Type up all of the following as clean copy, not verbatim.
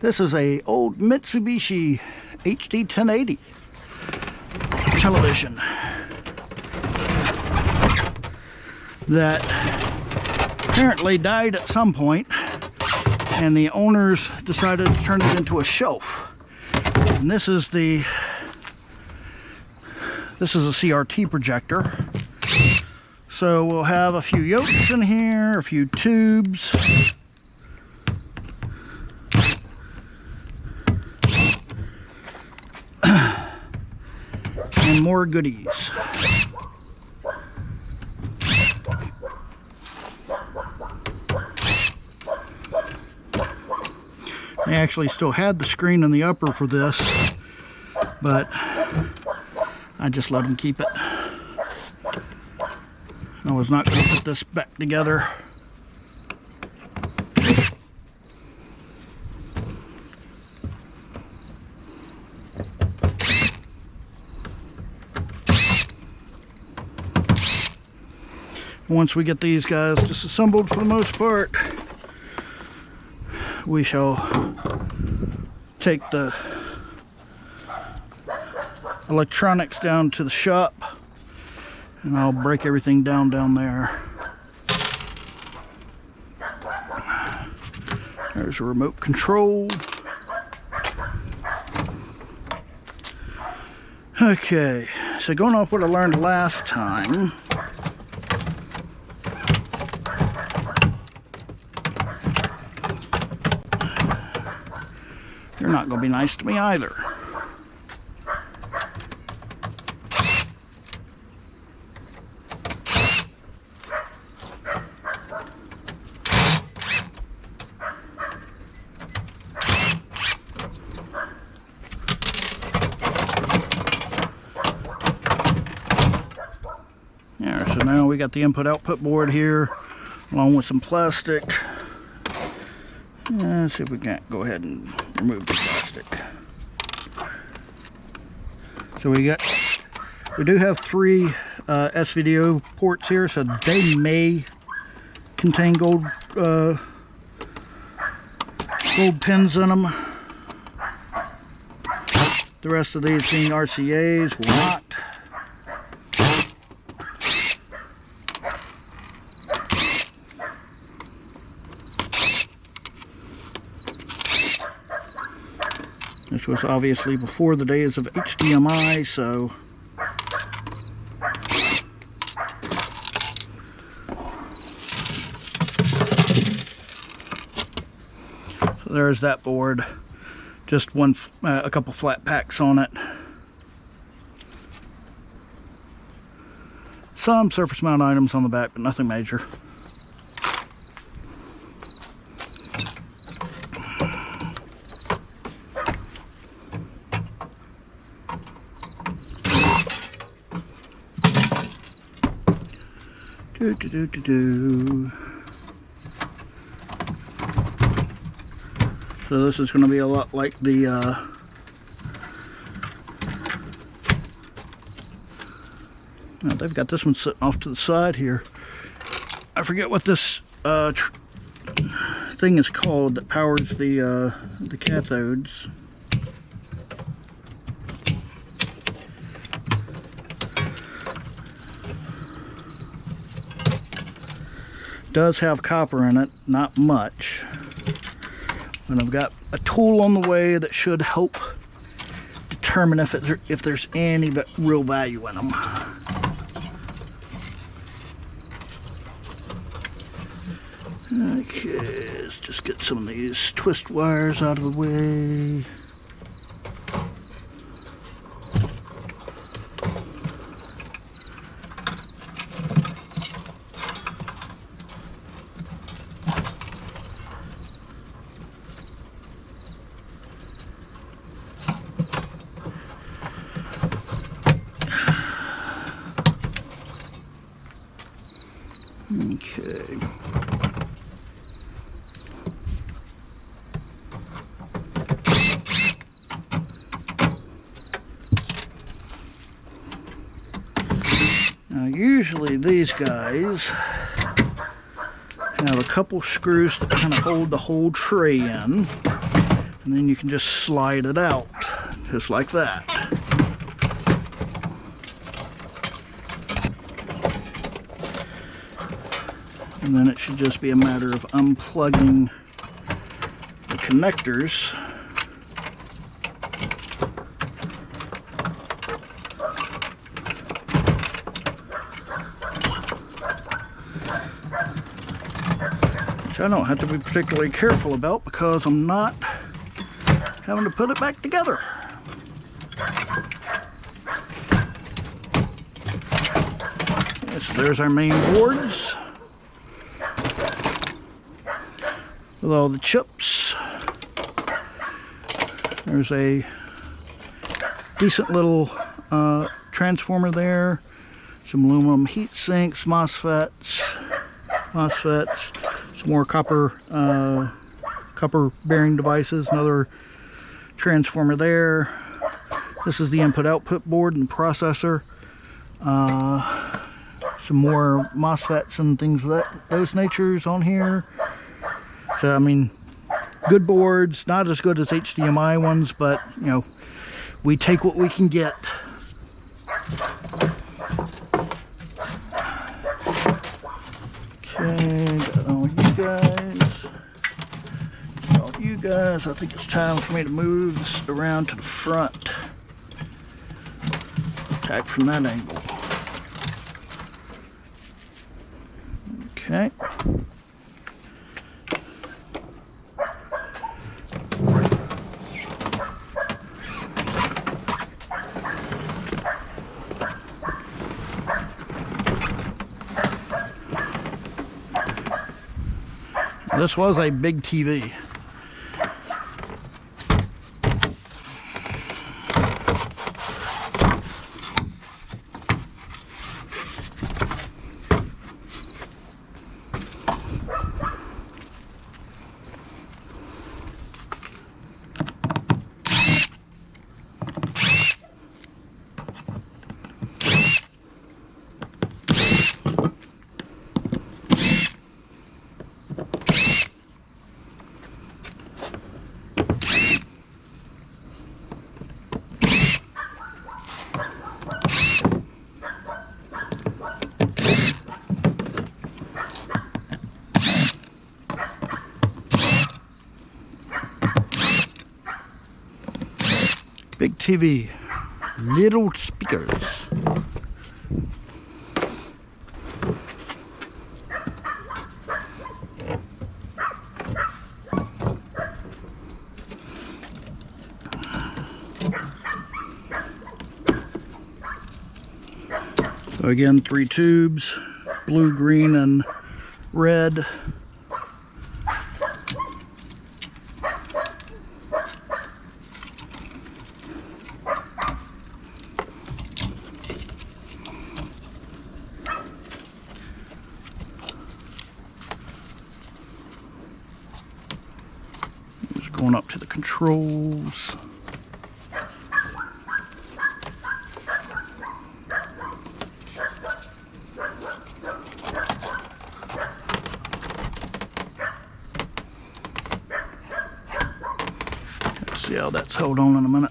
This is a old Mitsubishi HD 1080 television that apparently died at some point, and the owners decided to turn it into a shelf. And this is a CRT projector. So we'll have a few yokes in here, a few tubes. And more goodies. I actually still had the screen in the upper for this, but I just let them keep it. I was not going to put this back together. Once we get these guys disassembled for the most part, we shall take the electronics down to the shop, and I'll break everything down there. There's a remote control. Okay, so going off what I learned last time, you're not going to be nice to me either. There, so now we got the input-output board here, along with some plastic. Let's see if we can't go ahead and remove the plastic. So we do have 3 SVDO ports here, so they may contain gold pins in them. The rest of these being RCAs will not. This was obviously before the days of HDMI, so there's that board. Just a couple flat packs on it. Some surface mount items on the back, but nothing major. So this is going to be a lot like the well, they've got this one sitting off to the side here. I forget what this thing is called that powers the cathodes. Does have copper in it, not much. And I've got a tool on the way that should help determine if there's any real value in them. Okay, let's just get some of these twist wires out of the way. Okay. Now usually these guys have a couple screws that kind of hold the whole tray in, and then you can just slide it out, just like that. And then it should just be a matter of unplugging the connectors. Which I don't have to be particularly careful about because I'm not having to put it back together. So there's our main boards with all the chips. There's a decent little transformer there, some aluminum heat sinks, MOSFETs, some more copper bearing devices, another transformer there. This is the input-output board and processor. Some more MOSFETs and things of those natures on here. So I mean, good boards, not as good as HDMI ones, but you know, we take what we can get. Okay, got all you guys. I think it's time for me to move this around to the front. Attack from that angle. Okay. This was a big TV. Big TV, little speakers. So again, 3 tubes, blue, green, and red. Going up to the controls. Let's see how that's held on in a minute.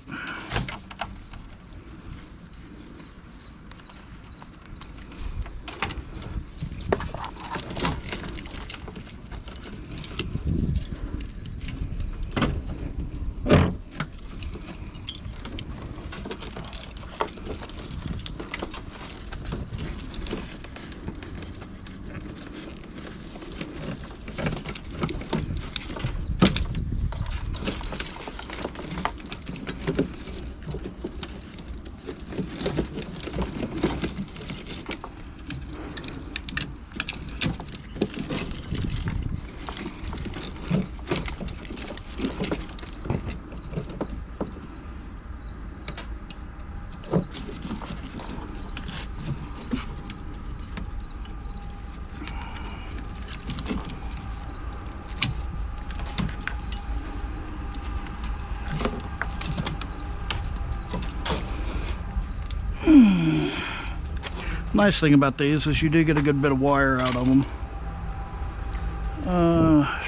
Nice thing about these is you do get a good bit of wire out of them.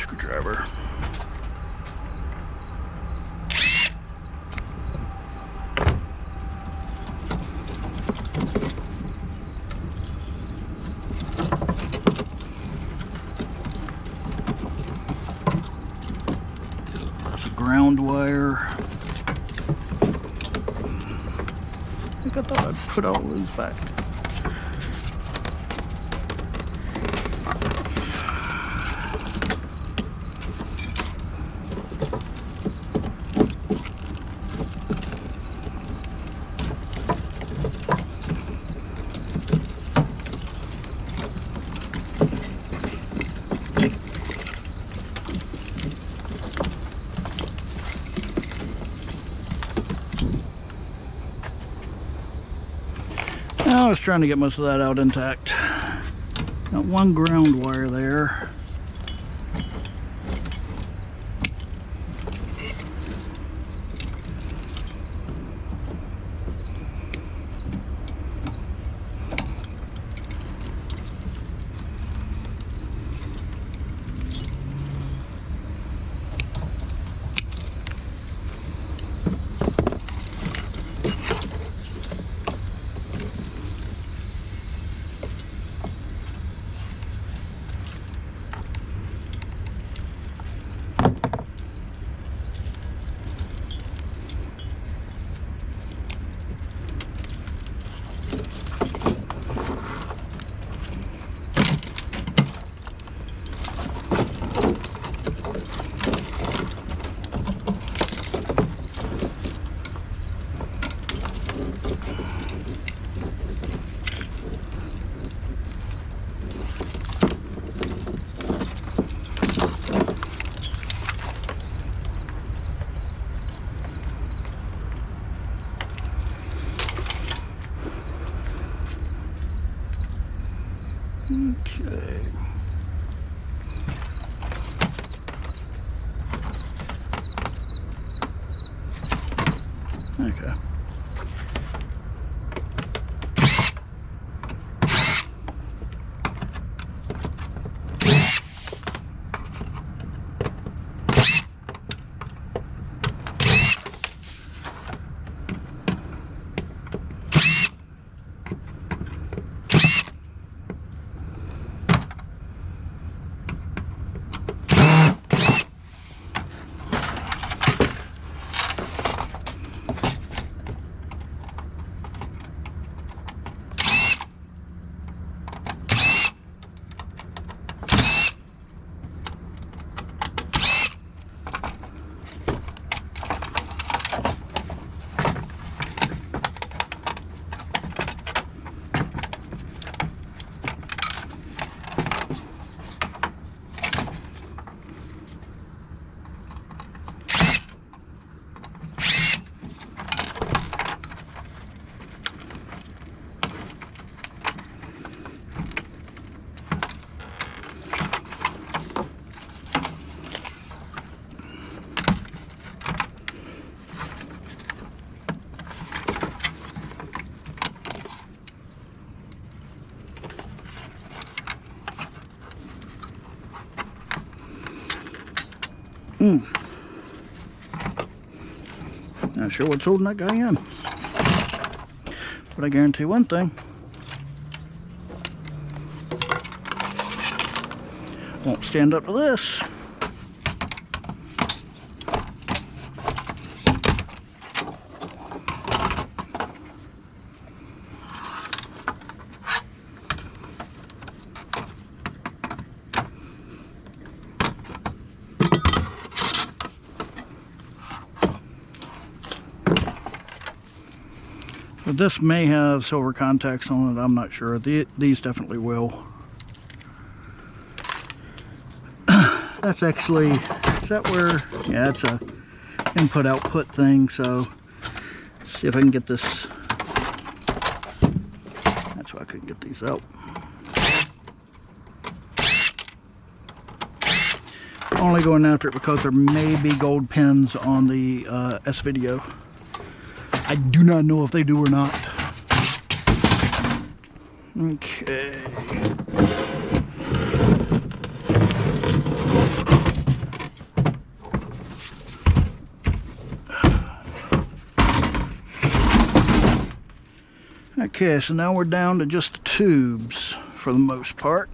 Screwdriver. That's a ground wire. I think I thought I'd put all these back. I was trying to get most of that out intact. Got one ground wire there. Okay. Okay. Not sure what's holding that guy in, but I guarantee one thing: won't stand up to this. But this may have silver contacts on it, I'm not sure. These definitely will. That's actually, is that where, yeah, it's a input output thing, so let's see if I can get this. That's why I couldn't get these out. Only going after it because there may be gold pins on the S-Video. I do not know if they do or not. Okay. Okay, so now we're down to just the tubes for the most part.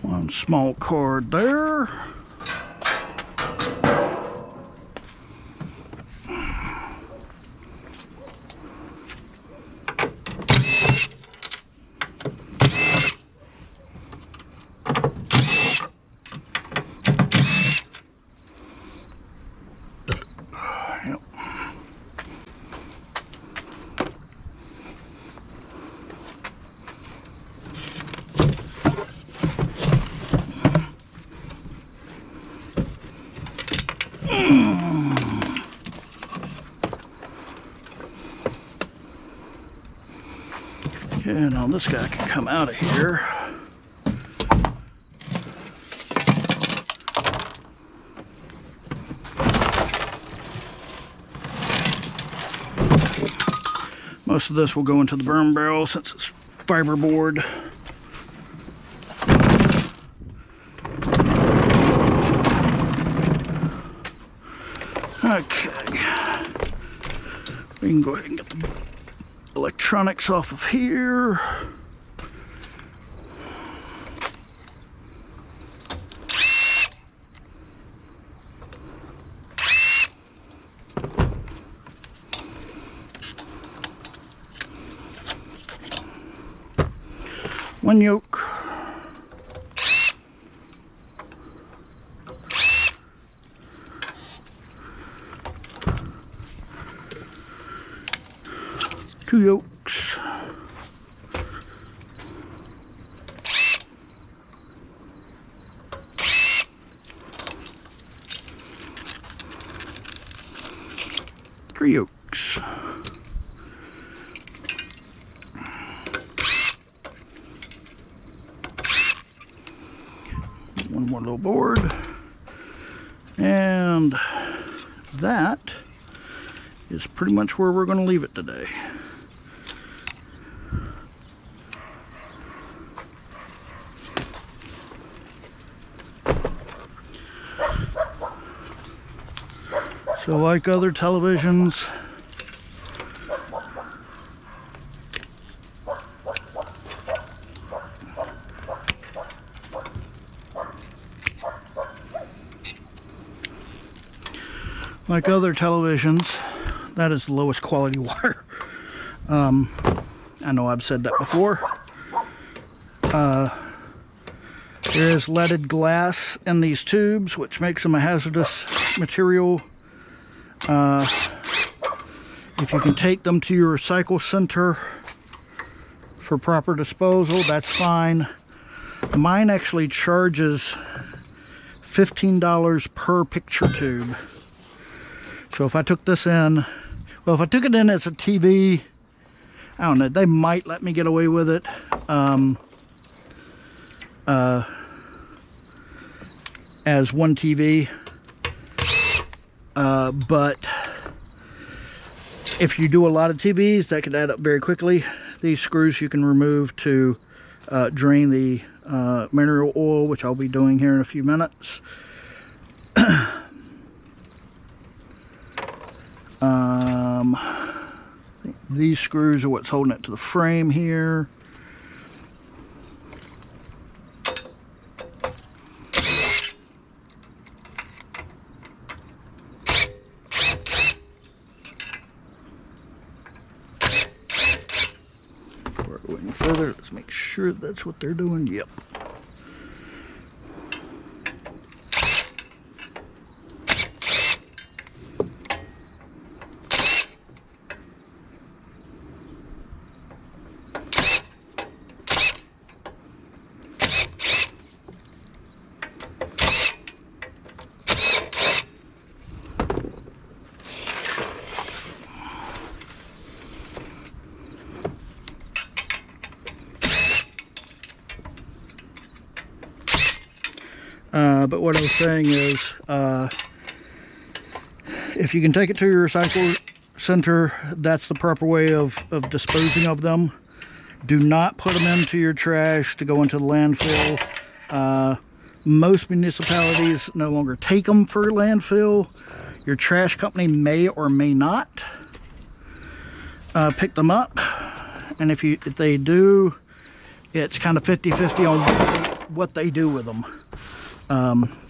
One small cord there. Okay, now this guy can come out of here. Most of this will go into the burn barrel since it's fiberboard. Okay, we can go ahead and get the electronics off of here. One yoke. Two yokes. Three yokes. One more little board. And that is pretty much where we're going to leave it today. So like other televisions, that is the lowest quality wire. I know I've said that before. There is leaded glass in these tubes, which makes them a hazardous material. If you can take them to your recycle center for proper disposal, that's fine. Mine actually charges $15 per picture tube. So if I took this in, well, if I took it in as a TV, I don't know, they might let me get away with it. As one TV. But if you do a lot of TVs, that could add up very quickly. These screws you can remove to drain the mineral oil, which I'll be doing here in a few minutes. These screws are what's holding it to the frame here. Before I go any further, let's make sure that's what they're doing. Yep. But what I was saying is, if you can take it to your recycle center, that's the proper way of disposing of them. Do not put them into your trash to go into the landfill. Most municipalities no longer take them for landfill. Your trash company may or may not pick them up, and if they do, it's kind of 50-50 on what they do with them.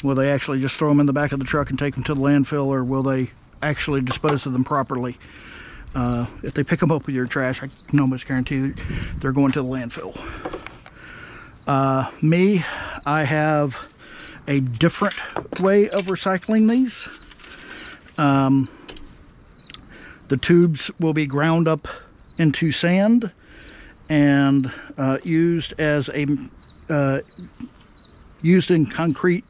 Will they actually just throw them in the back of the truck and take them to the landfill, or will they actually dispose of them properly? If they pick them up with your trash, I can almost guarantee you they're going to the landfill. Me, I have a different way of recycling these. The tubes will be ground up into sand and used in concrete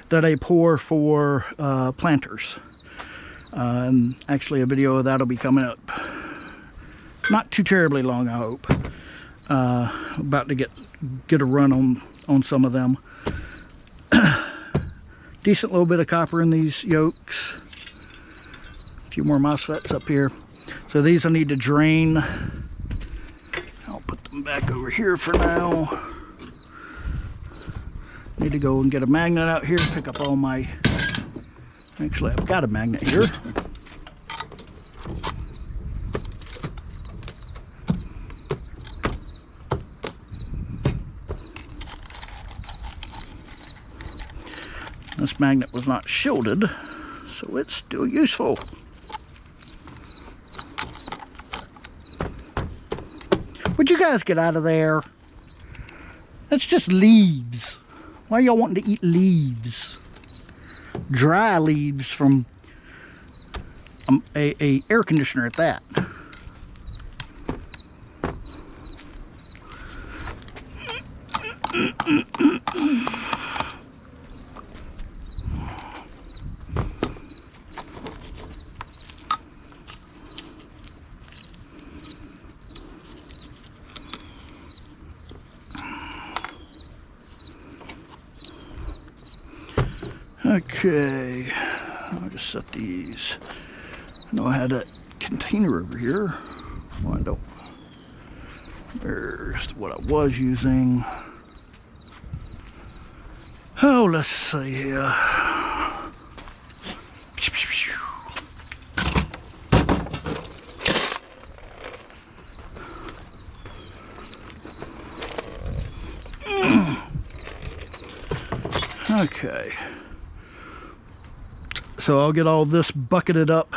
that I pour for planters. And actually a video of that will be coming up not too terribly long, I hope. About to get a run on some of them. Decent little bit of copper in these yolks. A few more MOSFETs up here. So these I need to drain. I'll put them back over here for now. Need to go and get a magnet out here, pick up all my... Actually, I've got a magnet here. This magnet was not shielded, so it's still useful. Would you guys get out of there? That's just leaves. Why are y'all wanting to eat leaves? Dry leaves from a air conditioner at that. Okay, I'll just set these. I know I had that container over here. Well, I don't. There's what I was using. Oh, let's see here. Okay. So I'll get all this bucketed up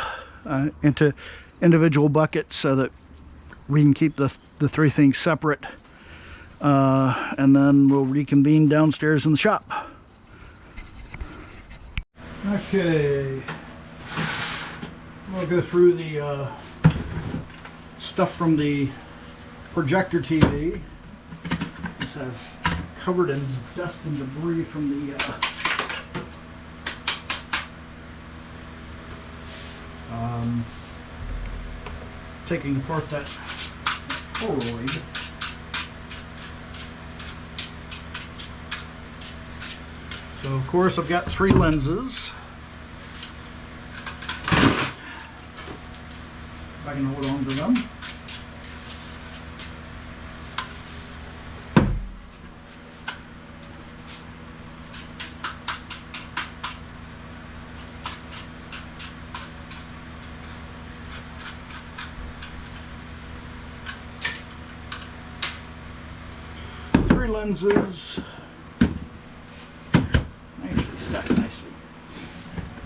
into individual buckets so that we can keep the three things separate, and then we'll reconvene downstairs in the shop. Okay, we'll go through the stuff from the projector TV. This has covered in dust and debris from the taking apart that Polaroid. So of course I've got 3 lenses. If I can hold on to them. Lenses actually stacked nicely.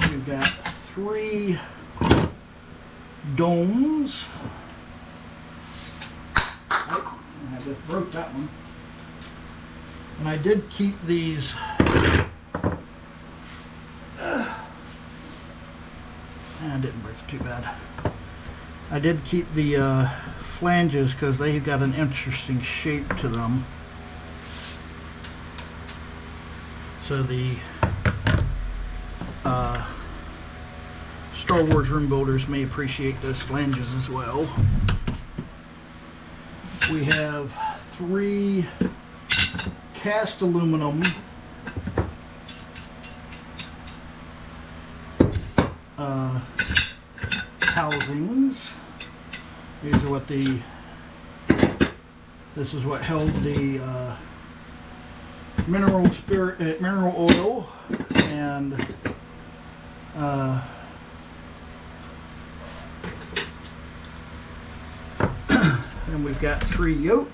We've got 3 domes. Oh, I just broke that one. And I did keep these I didn't break it too bad. I did keep the flanges because they've got an interesting shape to them. So the Star Wars room builders may appreciate those flanges as well. We have 3 cast aluminum housings. These are what this is what held the mineral oil, and and we've got 3 yolks.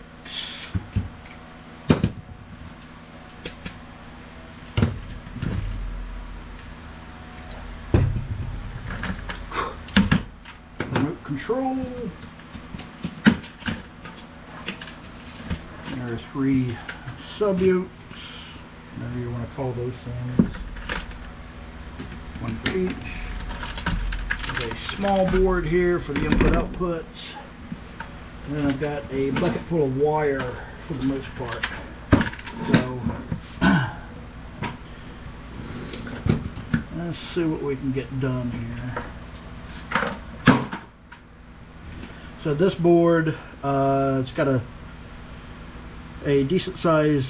Remote control. There are 3 sub-yokes, whatever you want to call those things. 1 for each. There's a small board here for the input-outputs. And then I've got a bucket full of wire for the most part. So let's see what we can get done here. So this board, it's got a decent sized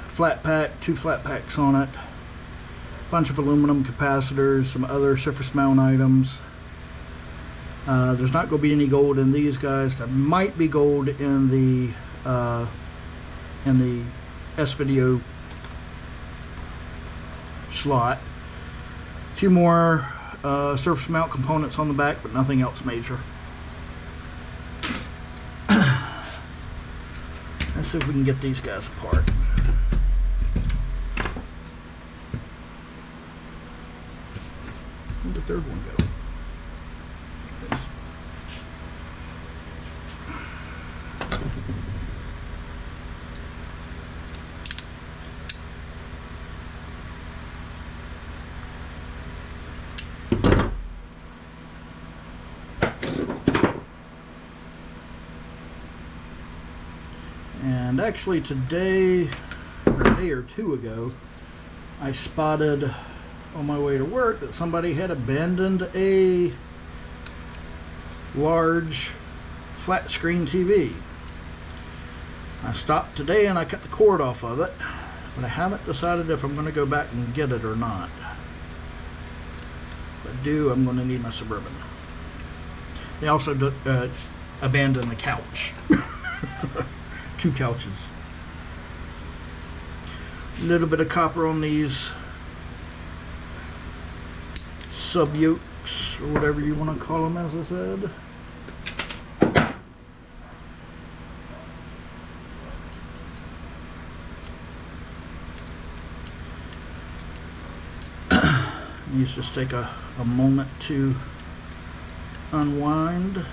flat pack, 2 flat packs on it, a bunch of aluminum capacitors, some other surface mount items. There's not going to be any gold in these guys. There might be gold in the S-video slot. A few more surface mount components on the back, but nothing else major. Let's see if we can get these guys apart. Where'd the third one go? And actually today, or a day or 2 ago, I spotted on my way to work that somebody had abandoned a large flat screen TV. I stopped today and I cut the cord off of it, but I haven't decided if I'm going to go back and get it or not. If I do, I'm going to need my Suburban. They also abandoned the couch. 2 couches. A little bit of copper on these sub-yokes, or whatever you want to call them, as I said. These just take a moment to unwind.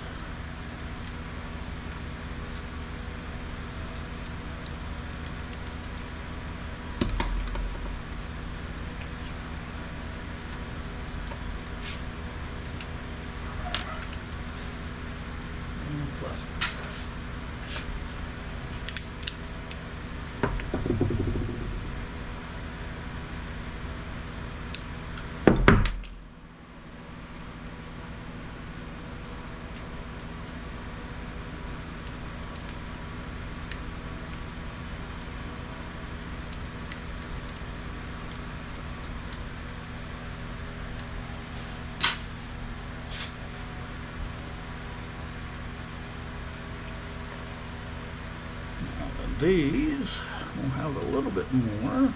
These will have a little bit more.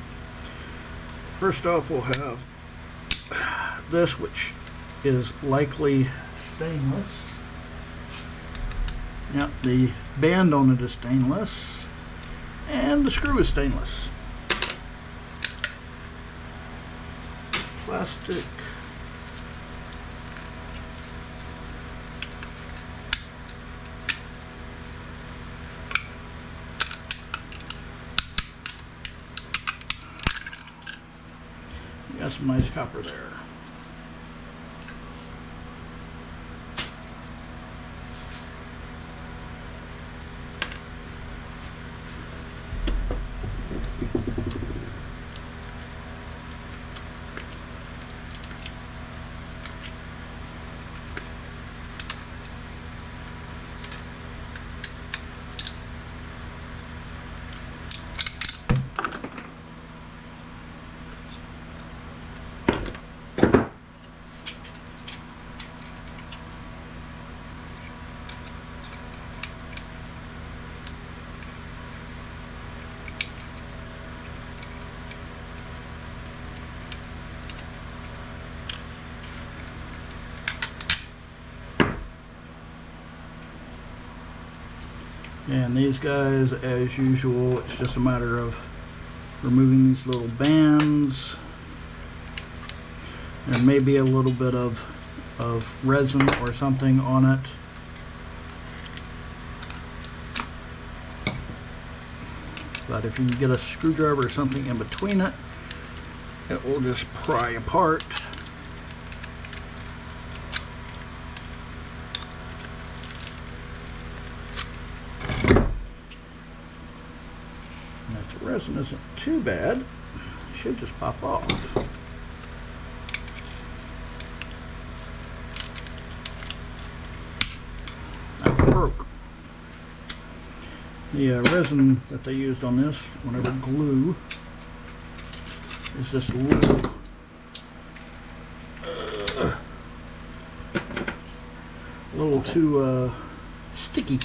First off, we'll have this, which is likely stainless. Yep, the band on it is stainless, and the screw is stainless. Plastic. Got some nice copper there. And these guys, as usual, it's just a matter of removing these little bands. There may be a little bit of resin or something on it. But if you can get a screwdriver or something in between it, it will just pry apart. And if the resin isn't too bad, it should just pop off. That broke. The resin that they used on this, whenever glue, is just a little too sticky.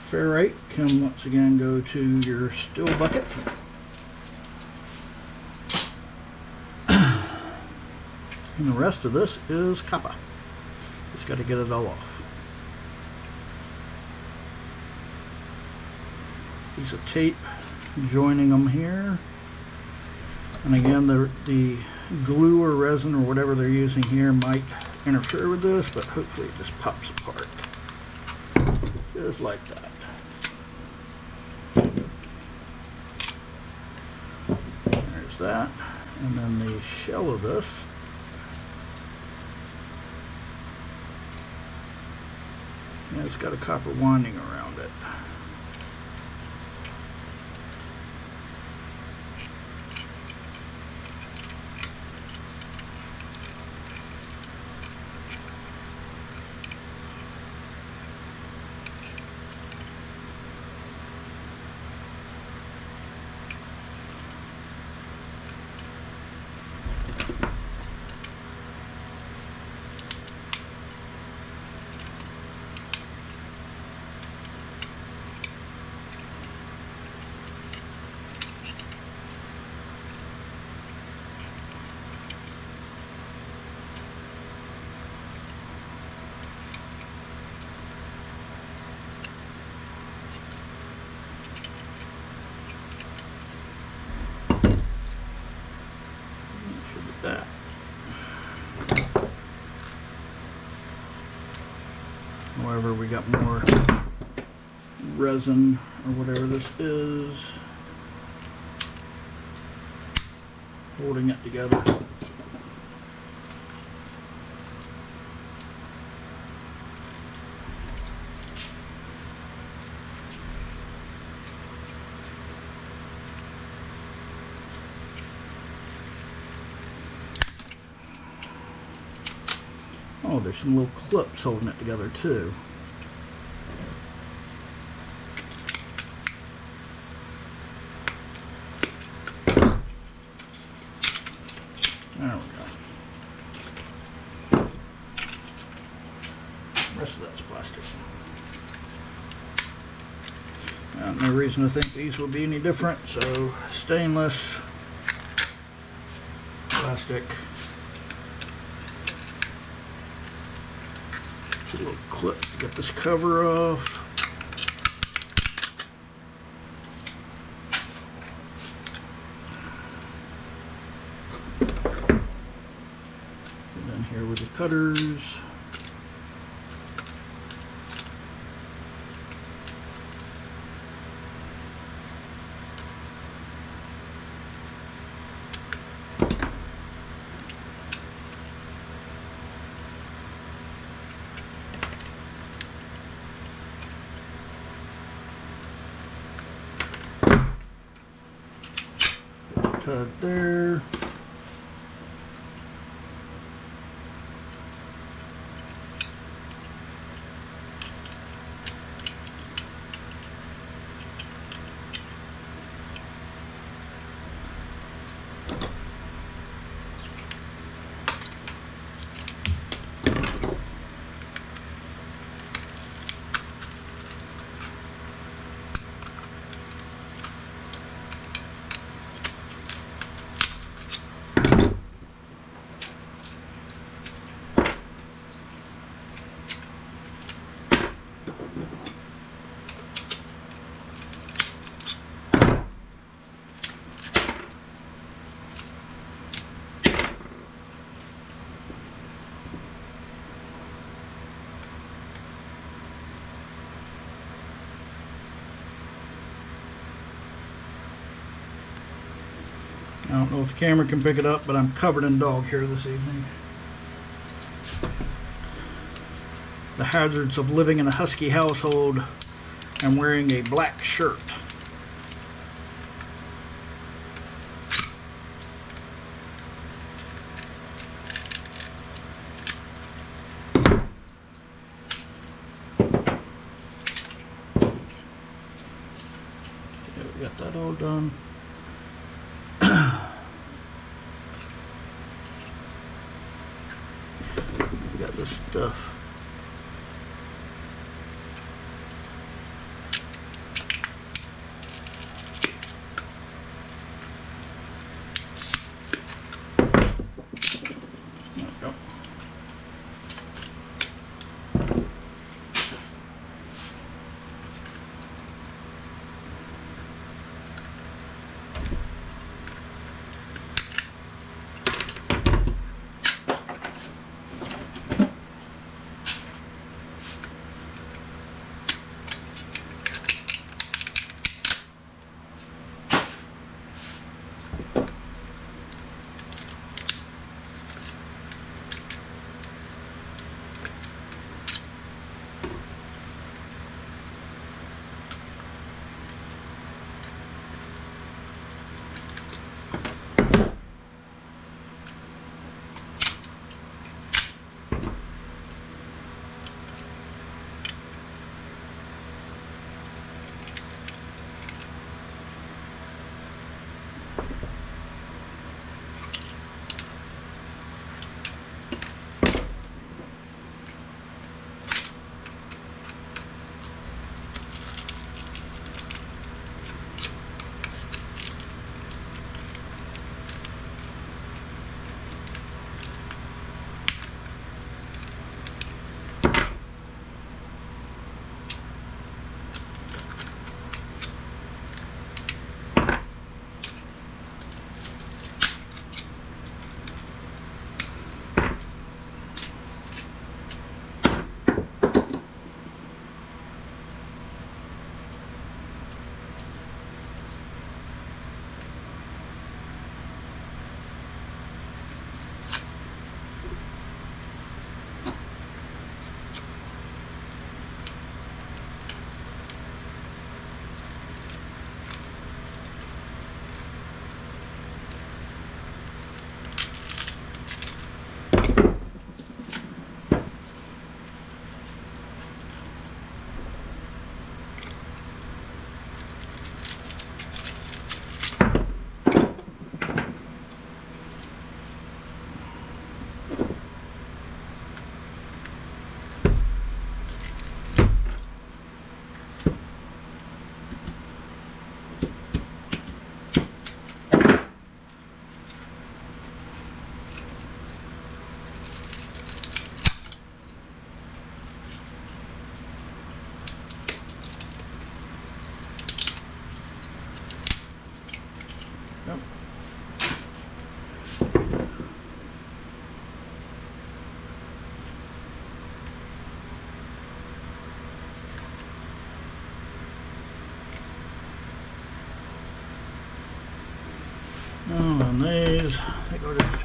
Ferrite can once again go to your still bucket. And the rest of this is copper. Just got to get it all off. Piece of tape joining them here. And again, the glue or resin or whatever they're using here might interfere with this, but hopefully it just pops apart. Just like that. There's that. And then the shell of this. Yeah, it's got a copper winding around it. That. However, we got more resin or whatever this is holding it together. Oh, there's some little clips holding it together too. There we go. The rest of that's plastic. No reason to think these will be any different, so stainless, plastic. A little clip to get this cover off. And then here with the cutters. Cut there. I don't know if the camera can pick it up, but I'm covered in dog hair this evening. The hazards of living in a husky household and wearing a black shirt. Got that all done. We got this stuff. There we go. Yep. Oh, and these, I think I'll just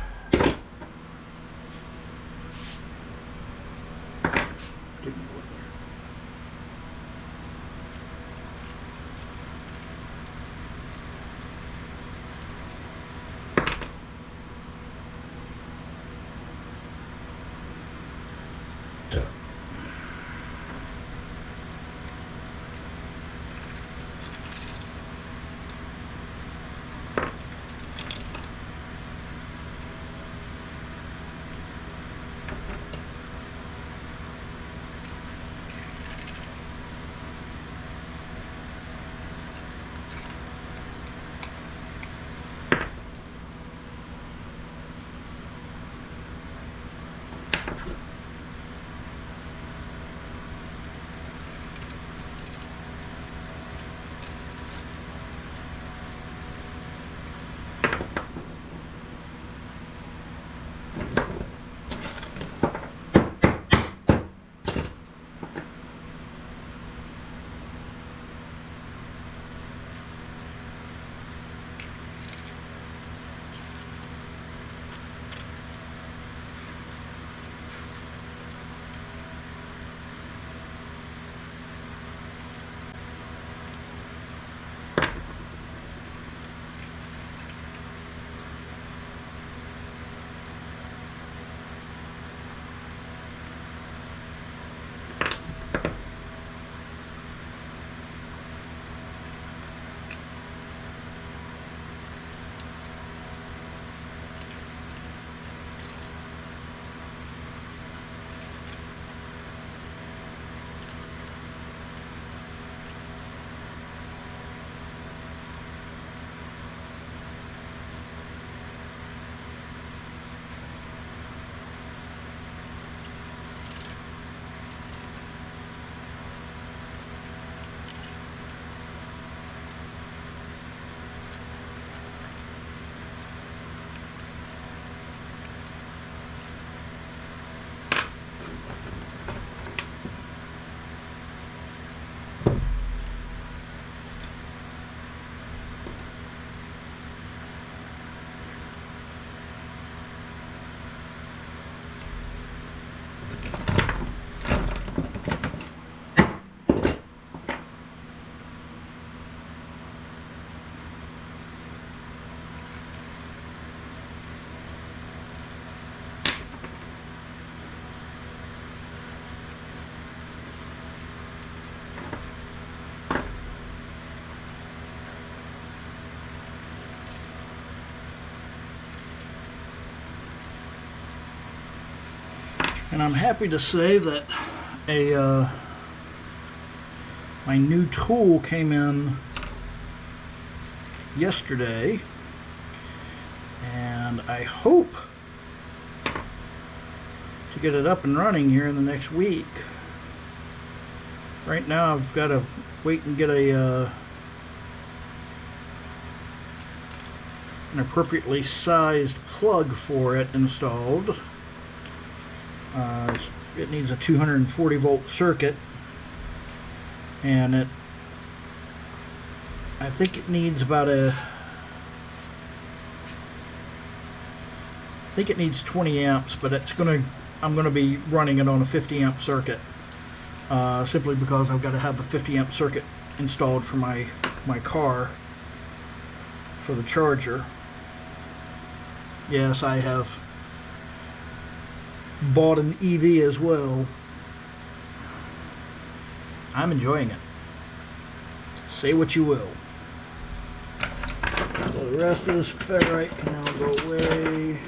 And I'm happy to say that my new tool came in yesterday, and I hope to get it up and running here in the next week. Right now I've got to wait and get an appropriately sized plug for it installed. It needs a 240 volt circuit, and I think it needs about I think it needs 20 amps, but I'm gonna be running it on a 50 amp circuit, simply because I've got to have a 50 amp circuit installed for my car for the charger. Yes, I have bought an EV as well. I'm enjoying it. Say what you will. So the rest of this ferrite can now go away.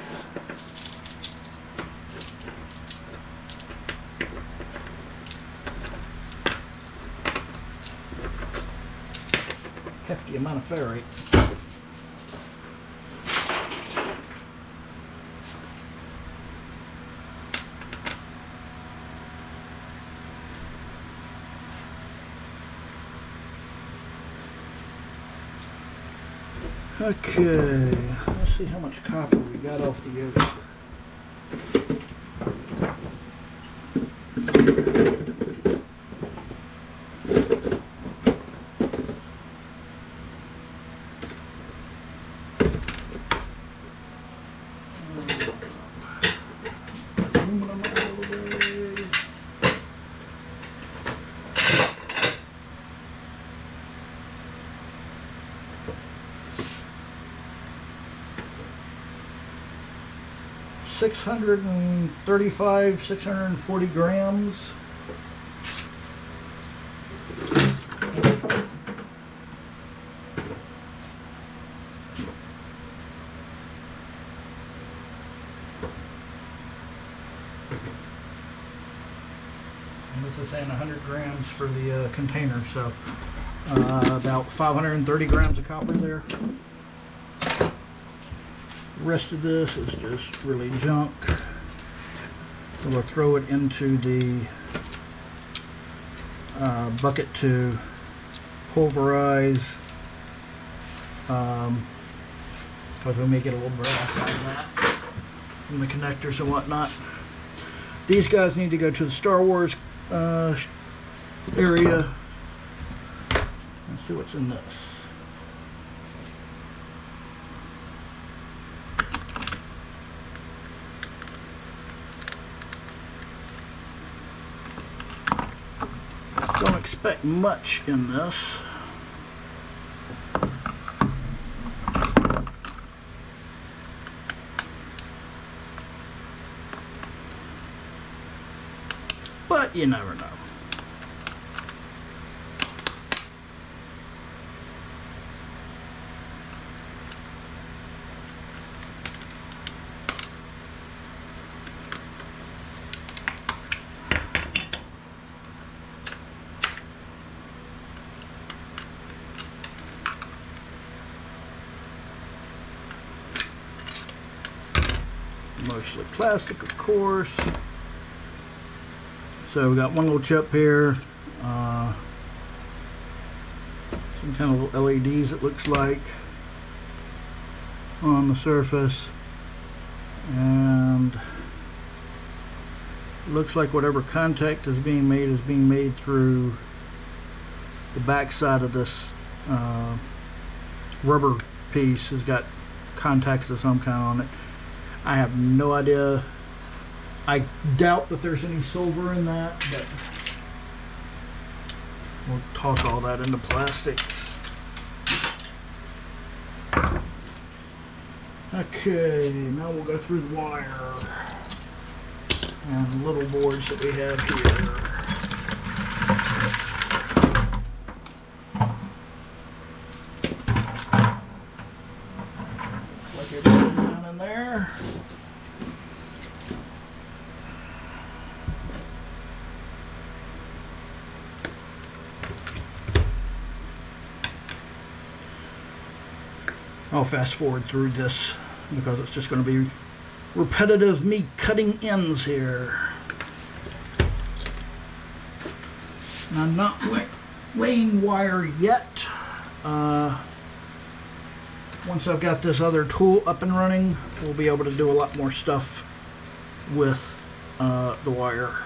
Hefty amount of ferrite. Okay, let's see how much copper we got off the yoke. Aluminum all the way. 635, 640 grams. And this is saying 100 grams for the container, so about 530 grams of copper there. The rest of this is just really junk. We'll throw it into the bucket to pulverize, because we may get a little brass out of that from the connectors and whatnot. These guys need to go to the Star Wars area. Let's see what's in this. Don't expect much in this. But you never know. Mostly plastic, of course. So we got one little chip here, some kind of little LEDs it looks like on the surface, and it looks like whatever contact is being made through the back side of this rubber piece. Has got contacts of some kind on it. I have no idea. I doubt that there's any silver in that, but we'll toss all that into plastics. Okay, now we'll go through the wire and the little boards that we have here. Like everything down in there. I'll fast forward through this because it's just going to be repetitive me cutting ends here. And I'm not laying wire yet. Once I've got this other tool up and running, we'll be able to do a lot more stuff with the wire.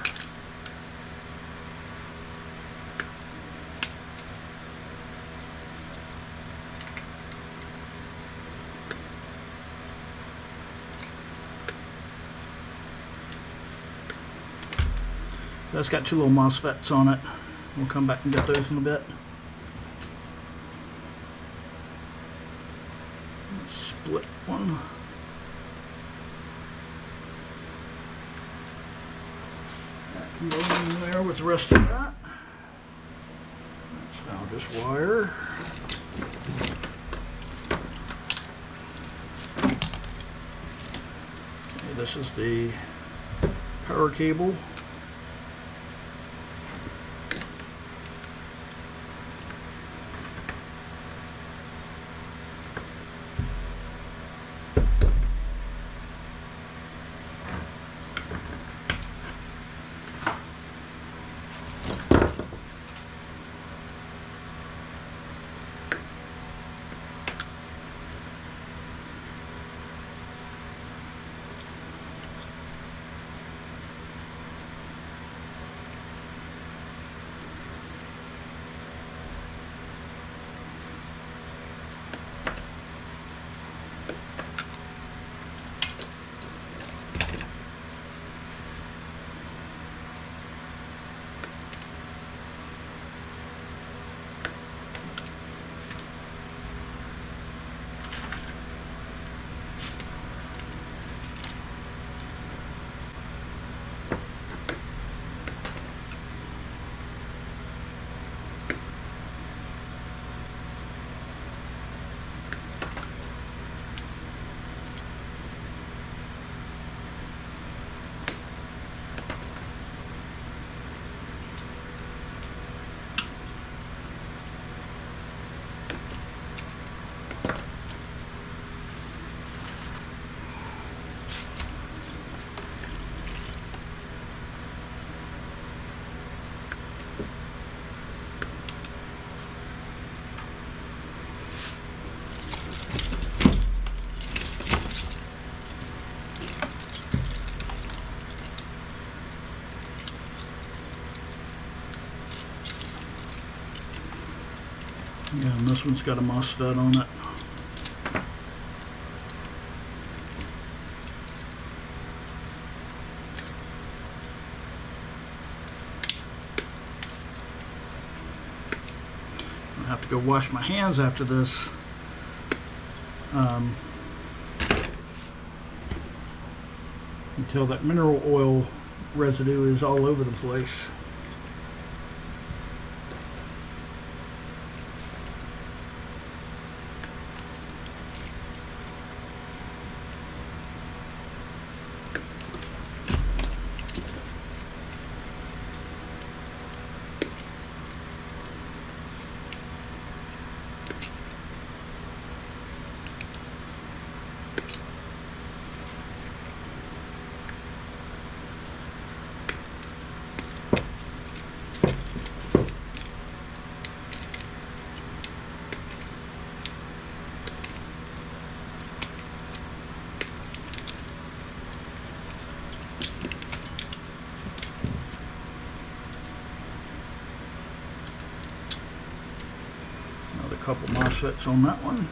That's got two little MOSFETs on it. We'll come back and get those in a bit. Split one. That can go in there with the rest of that. That's now just wire. Okay, this is the power cable. Yeah, and this one's got a MOSFET on it. I'll have to go wash my hands after this. Until that mineral oil residue is all over the place. Couple MOSFETs on that one.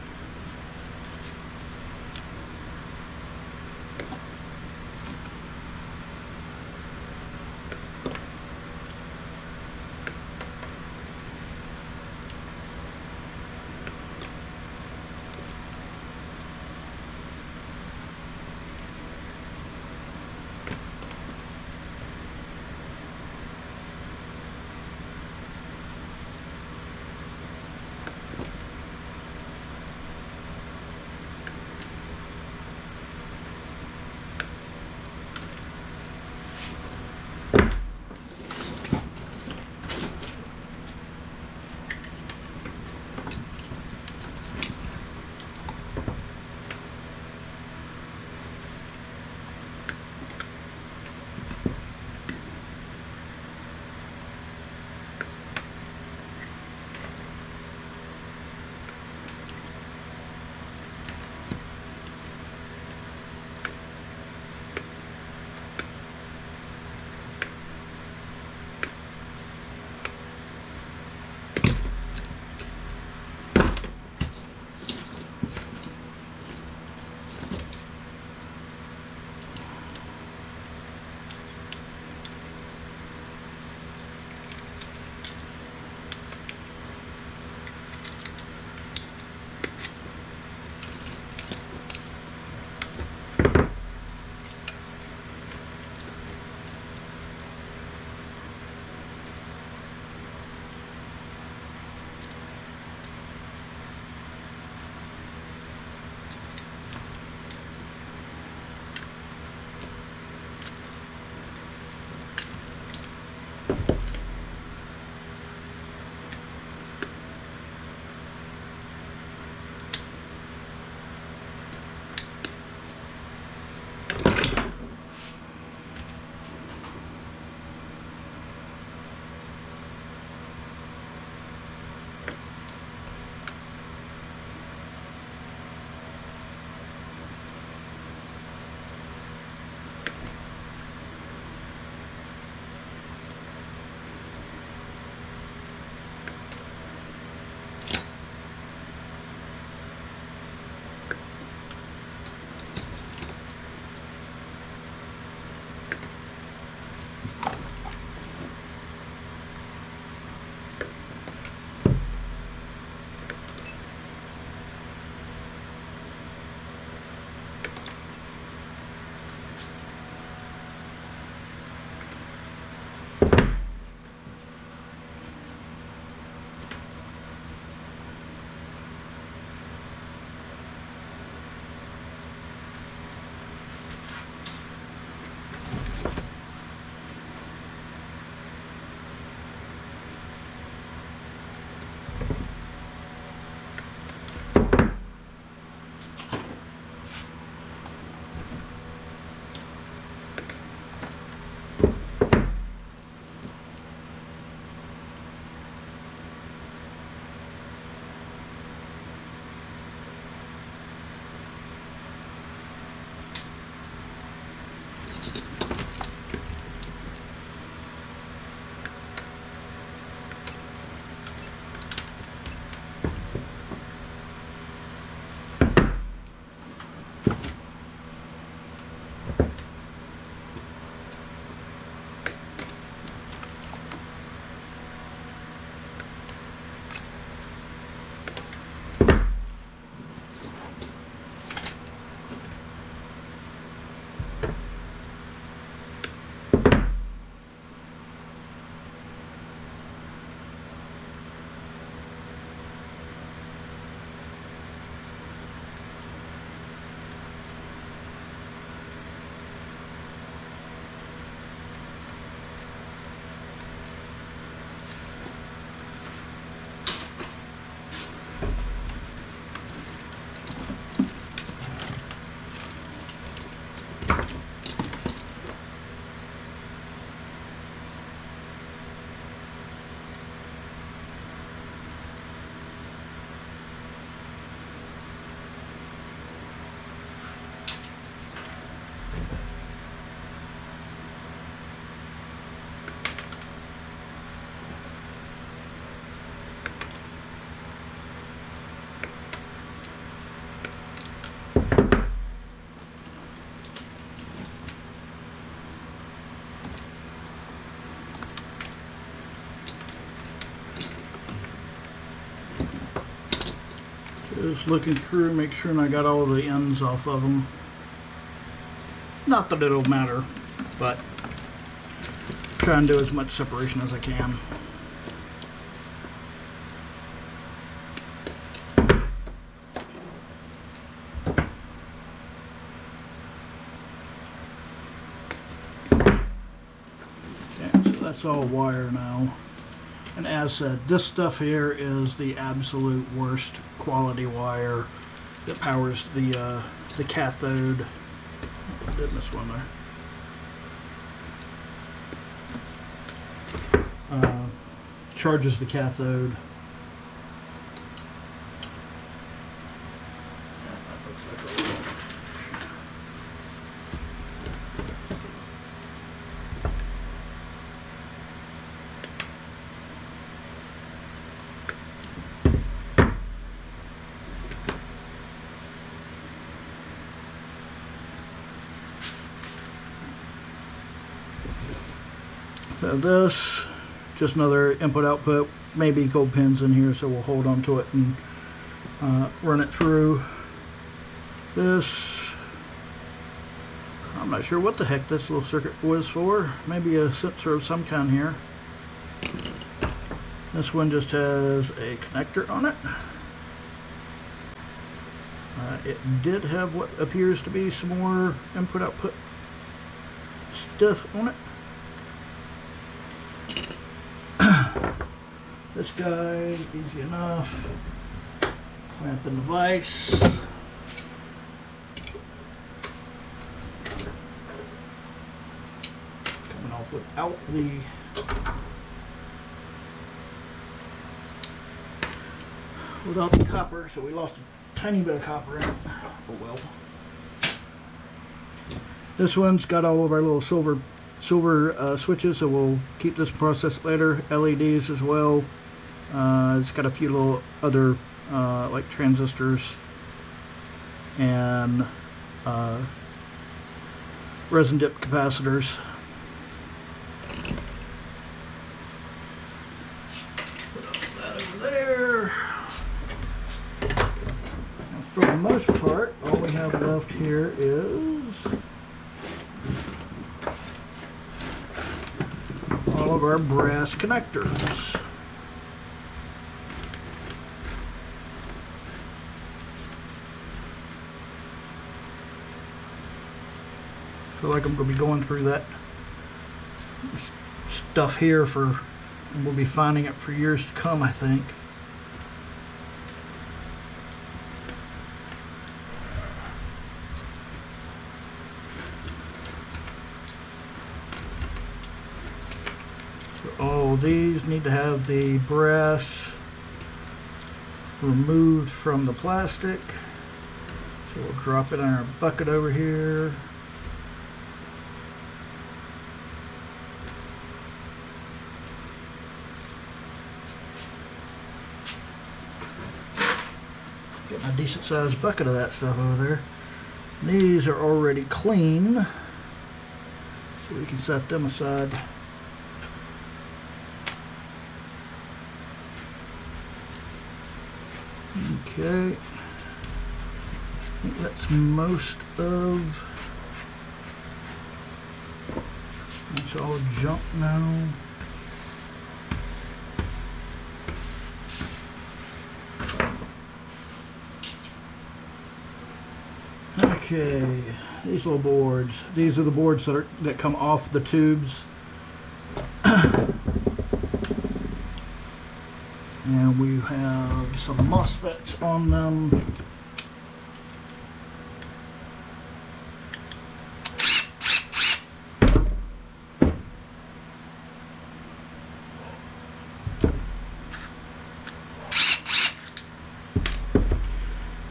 Just looking through, make sure I got all the ends off of them. Not that it'll matter, but try and do as much separation as I can. Okay, so that's all wire now. And as said, this stuff here is the absolute worst quality wire that powers the cathode. Did miss one there. Charges the cathode. So this, just another input output, maybe gold pins in here, so we'll hold on to it and run it through. This, I'm not sure what the heck this little circuit was for. Maybe a sensor of some kind here. This one just has a connector on it. It did have what appears to be some more input output stuff on it. This guy, easy enough. Clamp in the vise. Coming off without the copper, so we lost a tiny bit of copper in it. Oh well. This one's got all of our little silver switches, so we'll keep this process later. LEDs as well. It's got a few little other like transistors and resin dip capacitors. Put all that over there. Now, for the most part, all we have left here is all of our brass connectors. I feel like I'm going to be going through that stuff here and we'll be finding it for years to come, I think. So all these need to have the brass removed from the plastic. So we'll drop it in our bucket over here. Getting a decent sized bucket of that stuff over there. These are already clean, so we can set them aside. Okay, I think that's most of, it's all junk now. Okay, these little boards. These are the boards that come off the tubes. And we have some MOSFETs on them.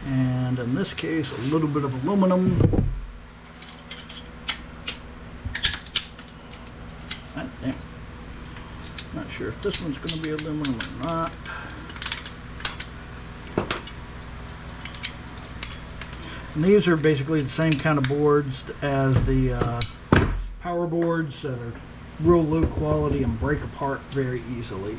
And in this case, a little bit of aluminum. Damn. Not sure if this one's going to be aluminum or not. And these are basically the same kind of boards as the power boards that are real low quality and break apart very easily.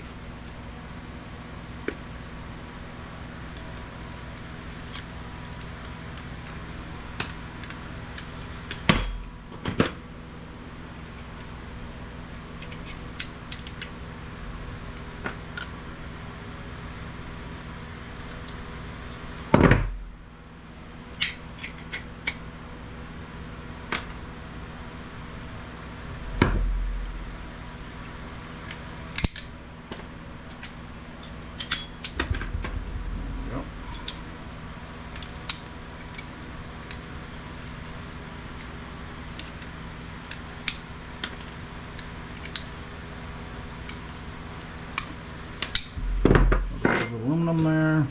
them there.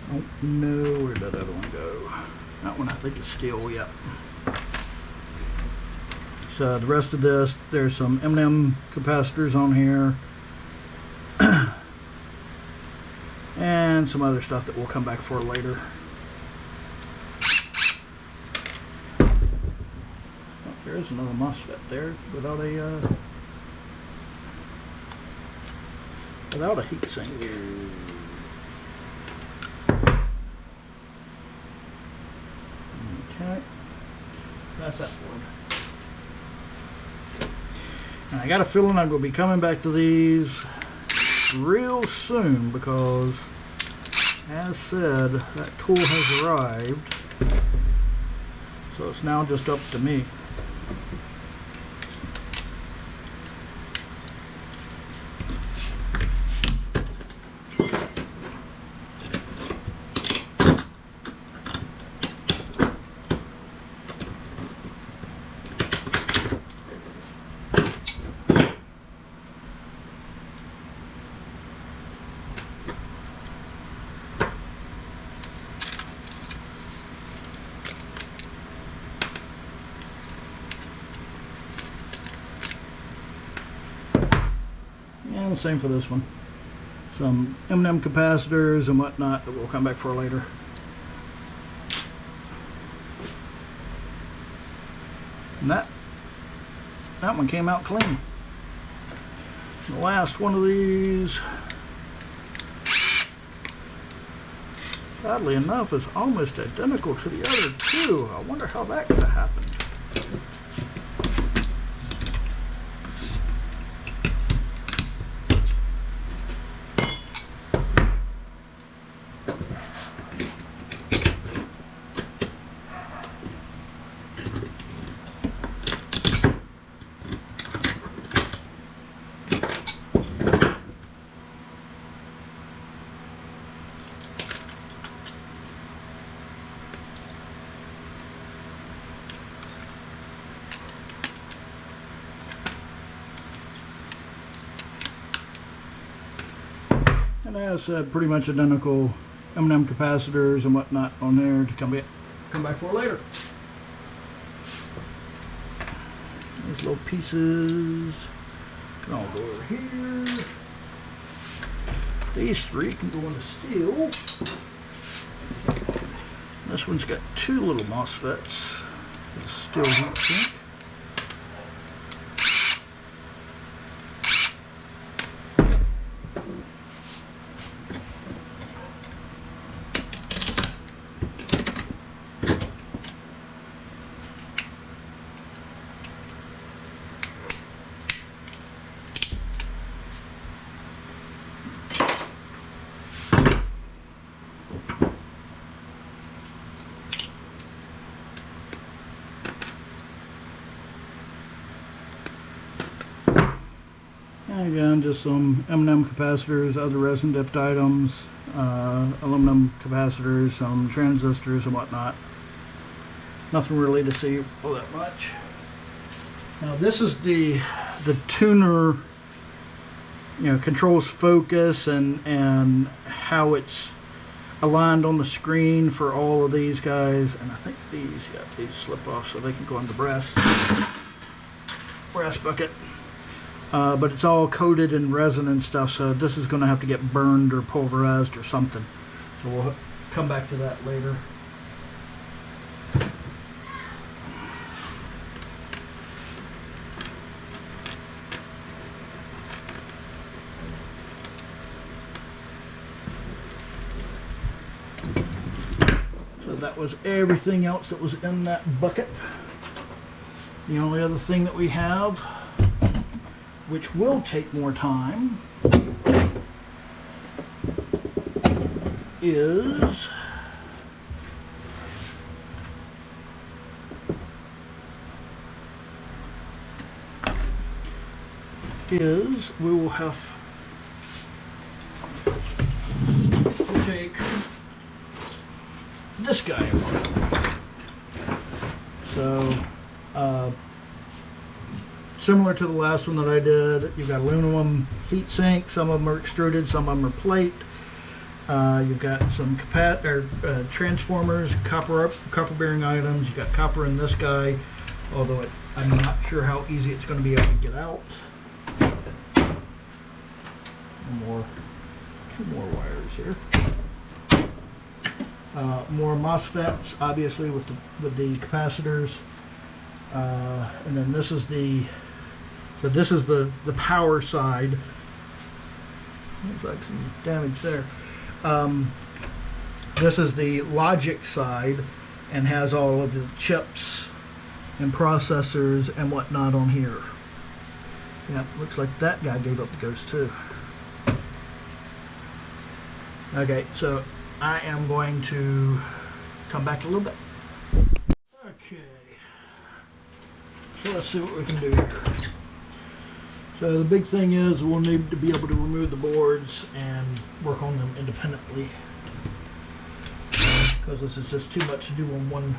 I don't know, where did that other one go? That one I think is still, yep. So the rest of this, there's some M&M capacitors on here. And some other stuff that we'll come back for later. Oh, there is another MOSFET there without a heat sink. Okay, that's that one. And I got a feeling I'm going to be coming back to these real soon because, as said, that tool has arrived. So it's now just up to me. And the same for this one. Some M&M capacitors and whatnot that we'll come back for later. And that one came out clean. The last one of these, oddly enough, is almost identical to the other two. I wonder how that could have happened. And as said, pretty much identical M&M capacitors and whatnot on there to come back for later. These little pieces can all go over here. These three can go into steel. This one's got two little MOSFETs. Steel heat sink. And again, just some M&M capacitors, other resin dipped items, aluminum capacitors, some transistors and whatnot. Nothing really to see all that much. Now this is the tuner, controls focus and how it's aligned on the screen for all of these guys. And I think these slip off so they can go in the brass bucket. But it's all coated in resin and stuff, so this is going to have to get burned or pulverized or something. So we'll come back to that later. So that was everything else that was in that bucket. The only other thing that we have, which will take more time, is we will have to take this guy apart. So similar to the last one that I did, you've got aluminum heat sink. Some of them are extruded, some of them are plate. You've got some transformers, copper bearing items. You got copper in this guy, although I'm not sure how easy it's going to be able to get out. Two more wires here. More MOSFETs, obviously with the capacitors, and then this is the power side. Looks like some damage there. This is the logic side, and has all of the chips and processors and whatnot on here. Yeah, looks like that guy gave up the ghost too. Okay, so I am going to come back a little bit. Okay, so let's see what we can do here. So the big thing is we'll need to be able to remove the boards and work on them independently, because this is just too much to do on one.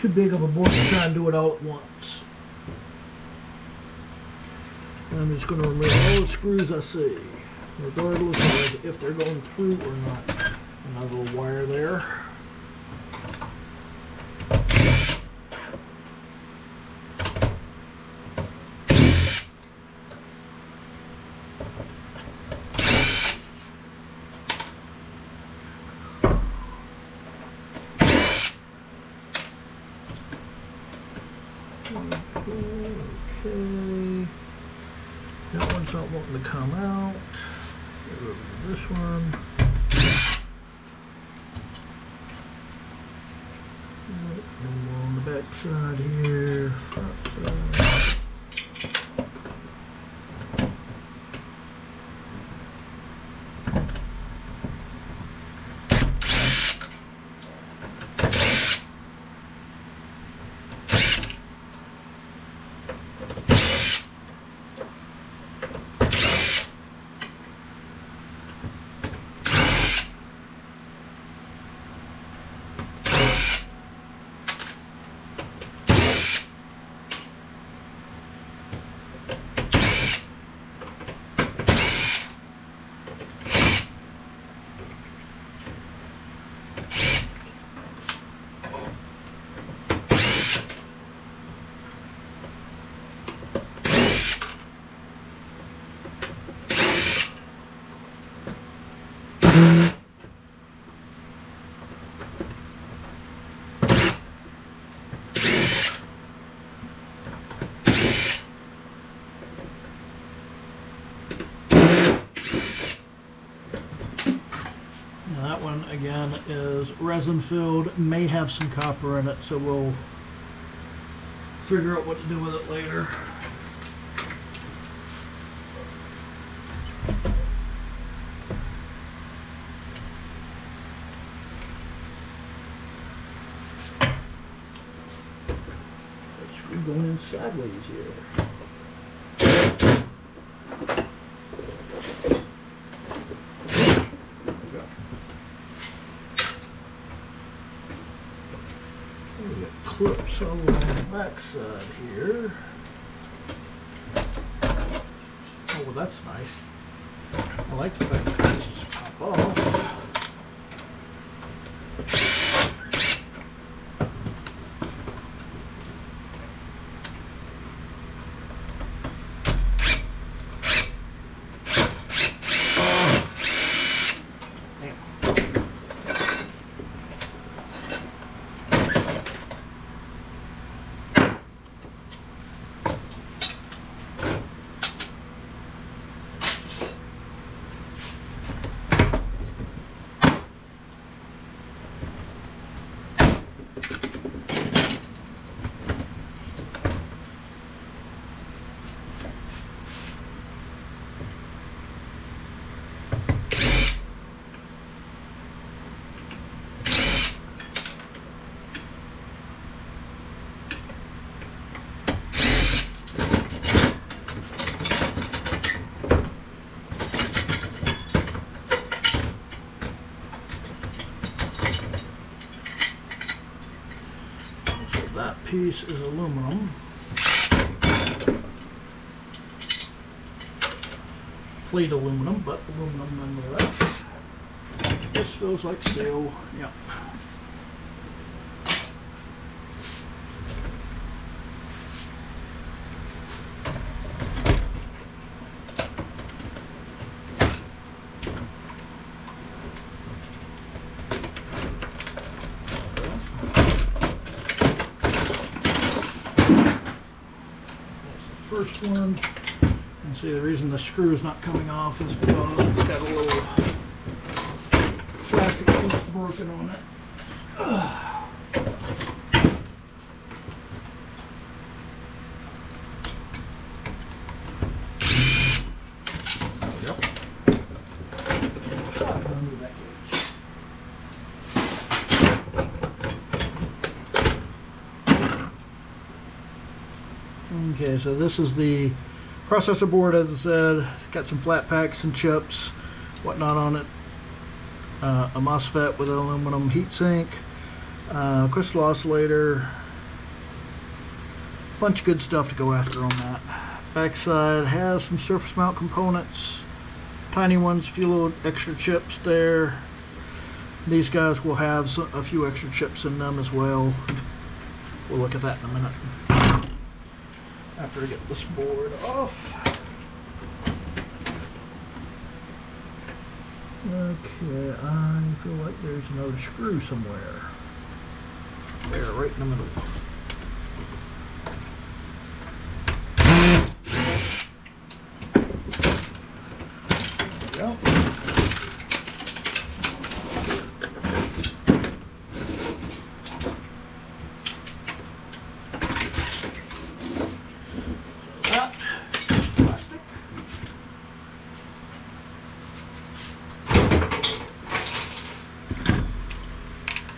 Too big of a board to try and do it all at once. And I'm just going to remove all the screws I see, regardless of if they're going through or not. Another little wire there. Okay. That one's not wanting to come out. Get over to this one. And more on the back side here, front side. That one again is resin filled, may have some copper in it, so we'll figure out what to do with it later. That screw going in sideways here. Clips on the back side here. Oh, well, that's nice. I like the fact that this just pop off. That piece is aluminum. plate aluminum, but aluminum nonetheless. This feels like steel. Yeah. First one, and see the reason the screw is not coming off is because it's got a little plastic piece broken on it. Yep. Under that gauge. Okay, so this is the processor board, as I said. It's got some flat packs, some chips, whatnot on it. A MOSFET with an aluminum heatsink, crystal oscillator, bunch of good stuff to go after on that. Backside has some surface mount components, tiny ones, a few little extra chips there. These guys will have a few extra chips in them as well. We'll look at that in a minute. After I get this board off. Okay, I feel like there's another screw somewhere. There, right in the middle. There we go.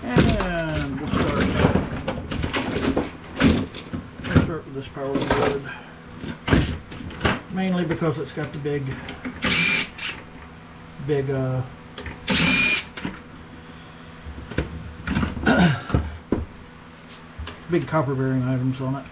And we'll start with this power board, mainly because it's got the big copper bearing items on it.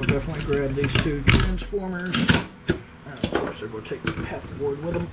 Definitely grab these two transformers, and of course they're going to take half the board with them.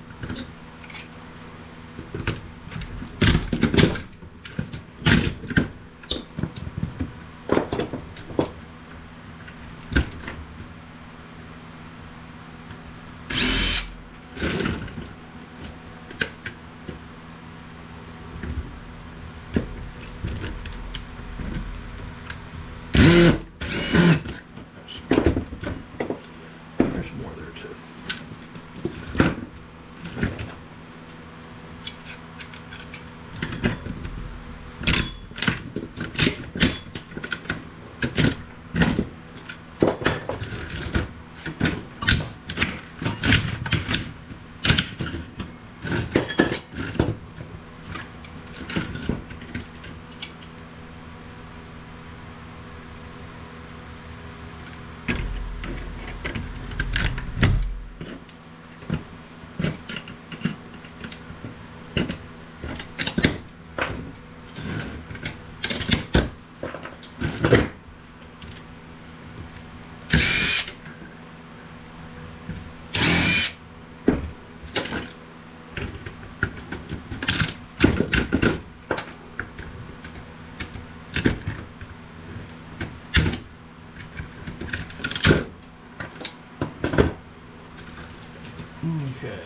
Okay.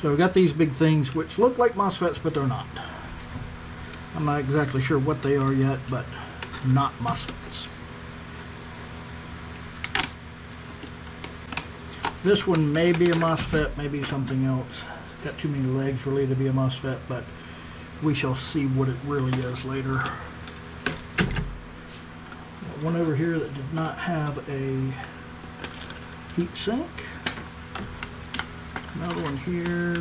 So we got these big things which look like MOSFETs, but they're not. I'm not exactly sure what they are yet, but not MOSFETs. This one may be a MOSFET, maybe something else. It's got too many legs really to be a MOSFET, but we shall see what it really is later. Got one over here that did not have a heat sink. Another one here.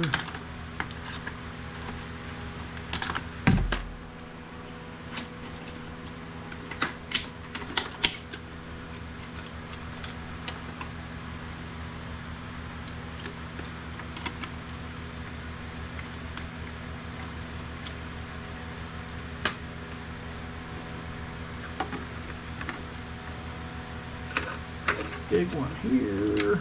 big one here.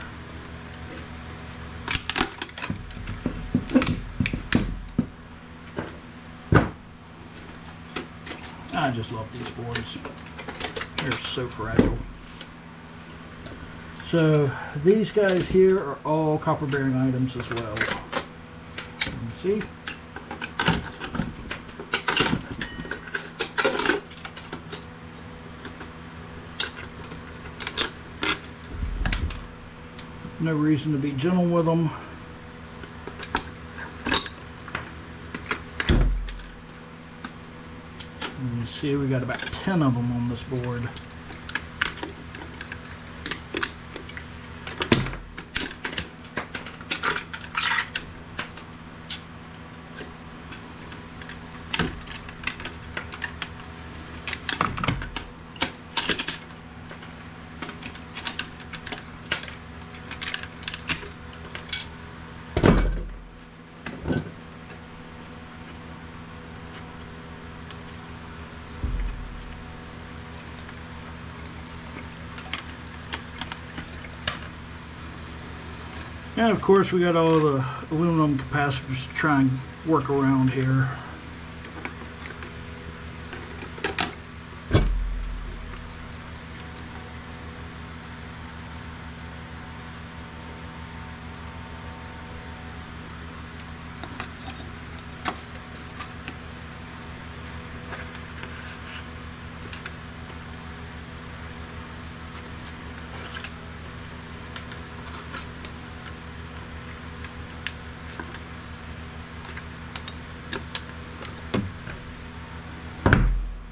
I just love these boards. They're so fragile. So these guys here are all copper bearing items as well. See? No reason to be gentle with them. And you see we got about 10 of them on this board. And of course we got all the aluminum capacitors to try and work around here.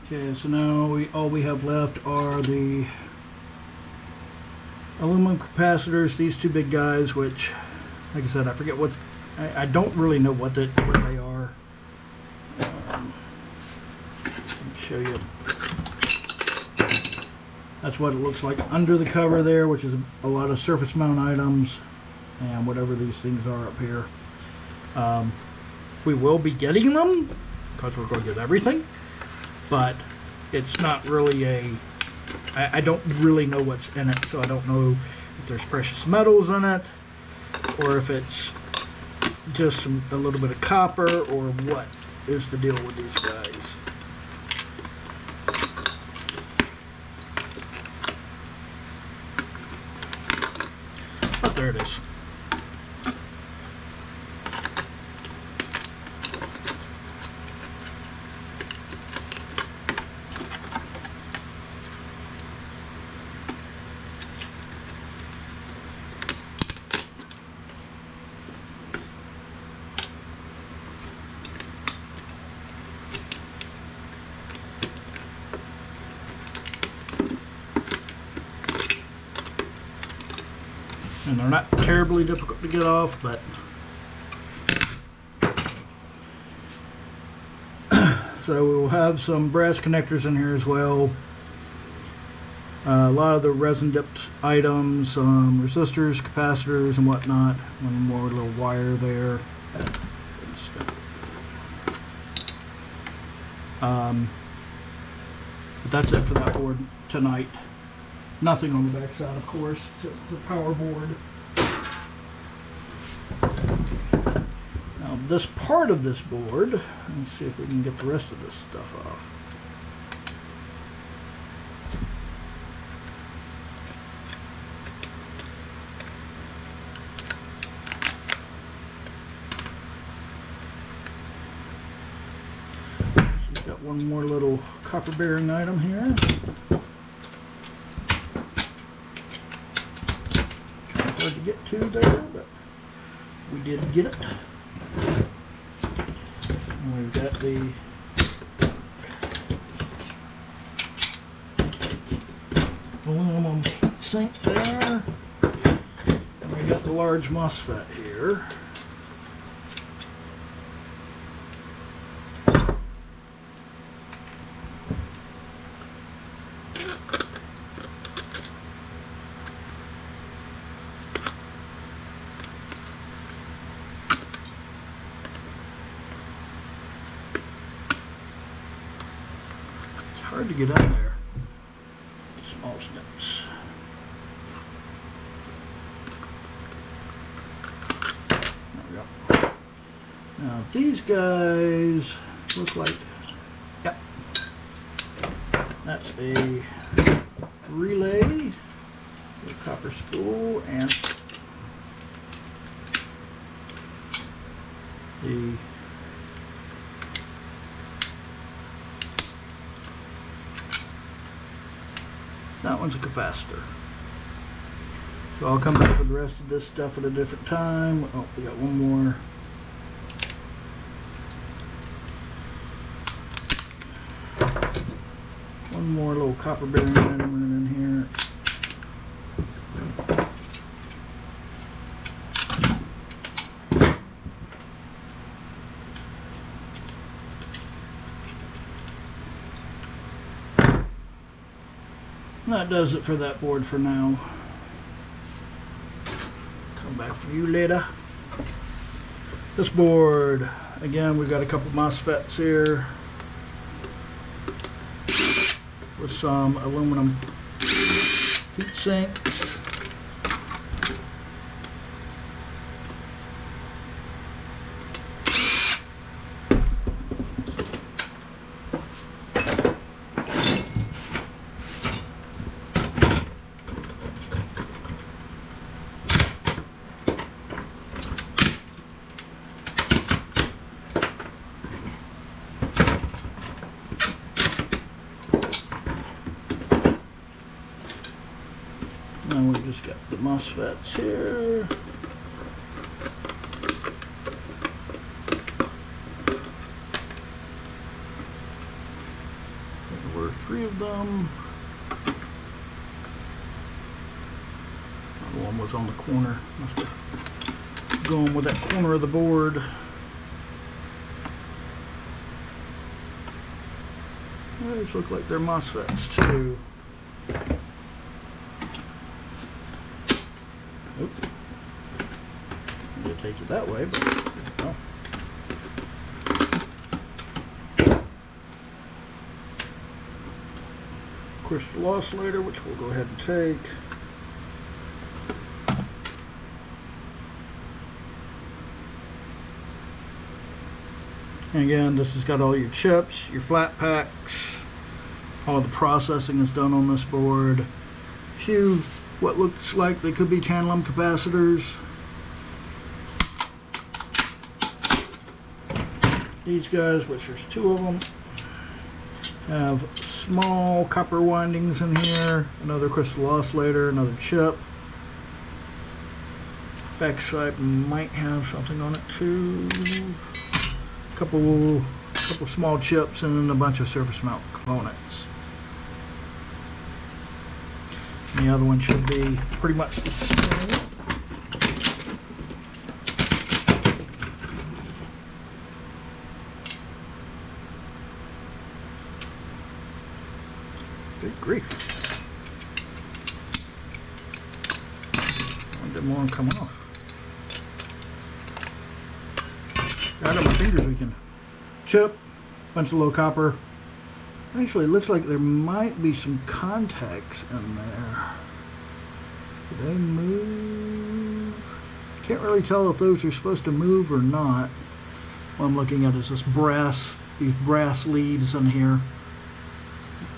Okay, so now all we have left are the aluminum capacitors, these two big guys, which, like I said, I forget what, I don't really know what they are. Let me show you. That's what it looks like under the cover there, which is a lot of surface mount items and whatever these things are up here. We will be getting them because we're going to get everything. But it's not really I don't really know what's in it, so I don't know if there's precious metals in it or if it's just a little bit of copper or what is the deal with these guys. But there it is. And they're not terribly difficult to get off, but so we will have some brass connectors in here as well. A lot of the resin dipped items, resistors, capacitors, and whatnot. One more little wire there. But that's it for that board tonight. Nothing on the back side, of course. It's just the power board. Now this part of this board, let's see if we can get the rest of this stuff off. So we've got one more little copper bearing item here. Hard to get to there, but we did get it. And we've got the aluminum sink there, and we got the large MOSFET here. Hard to get up there. Small steps. Now these guys look like, yep, that's a relay, a copper spool, and that one's a capacitor. So I'll come back with the rest of this stuff at a different time. Oh, we got one more. One more little copper bearing element in here. That does it for that board for now. Come back for you later. This board, again, we've got a couple MOSFETs here with some aluminum heat sinks. Now we've just got the MOSFETs here. There were 3 of them. The one was on the corner. Must have gone with that corner of the board. These look like they're MOSFETs too. Oop. I'll take it that way, but oh. Crystal oscillator, which we'll go ahead and take. And again, this has got all your chips, your flat packs. All the processing is done on this board. A few what looks like they could be tantalum capacitors. These guys, which there's 2 of them, have small copper windings in here, another crystal oscillator, another chip. Backside might have something on it too. Couple small chips and then a bunch of surface mount components. And the other one should be pretty much the same. Good grief. One didn't want to come off. Out of my fingers we can chip, bunch of low copper. Actually, it looks like there might be some contacts in there. Do they move? Can't really tell if those are supposed to move or not. What I'm looking at is this these brass leads in here.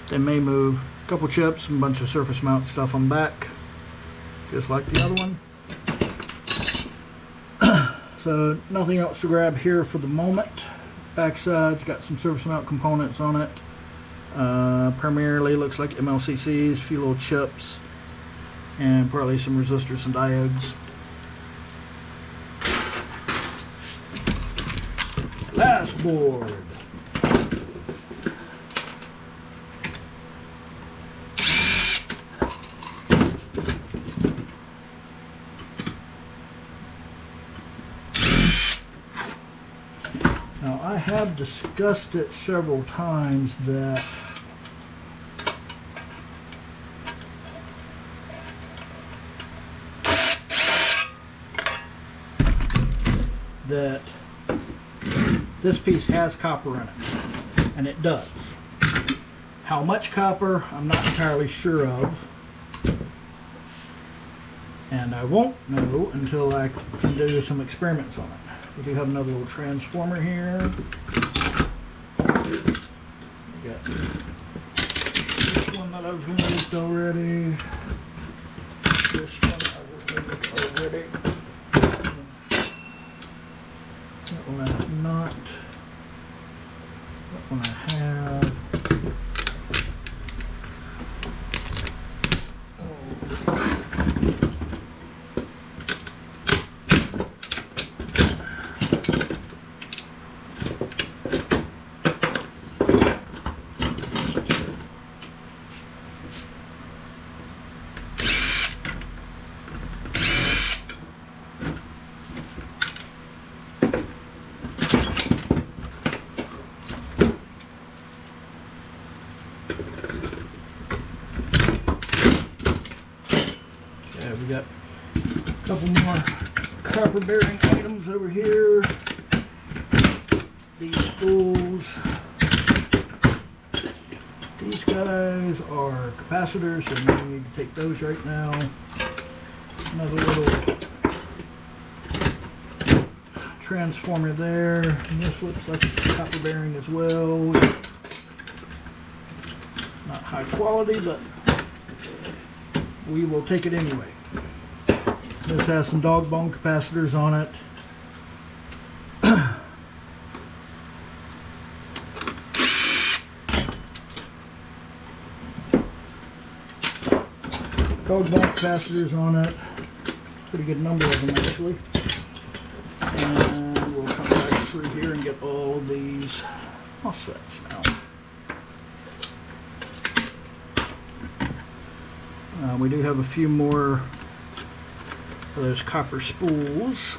They may move. A couple chips and a bunch of surface mount stuff on the back, just like the other one. So nothing else to grab here for the moment. Backside's got some surface mount components on it. Primarily looks like MLCCs, a few little chips, and probably some resistors and diodes. Last board. Now I have discussed it several times that this piece has copper in it, and it does. How much copper, I'm not entirely sure of, and I won't know until I can do some experiments on it. We do have another little transformer here. We got this one that I've removed already. This one I've removed already. That one I have not. That one I have. We got a couple more copper bearing items over here. These spools. These guys are capacitors, so we need to take those right now. Another little transformer there. And this looks like it's copper bearing as well. Not high quality, but we will take it anyway. This has some dog bone capacitors on it. Dog bone capacitors on it. Pretty good number of them actually. And we'll come back through here and get all of these MOSFETs now. We do have a few more of those copper spools.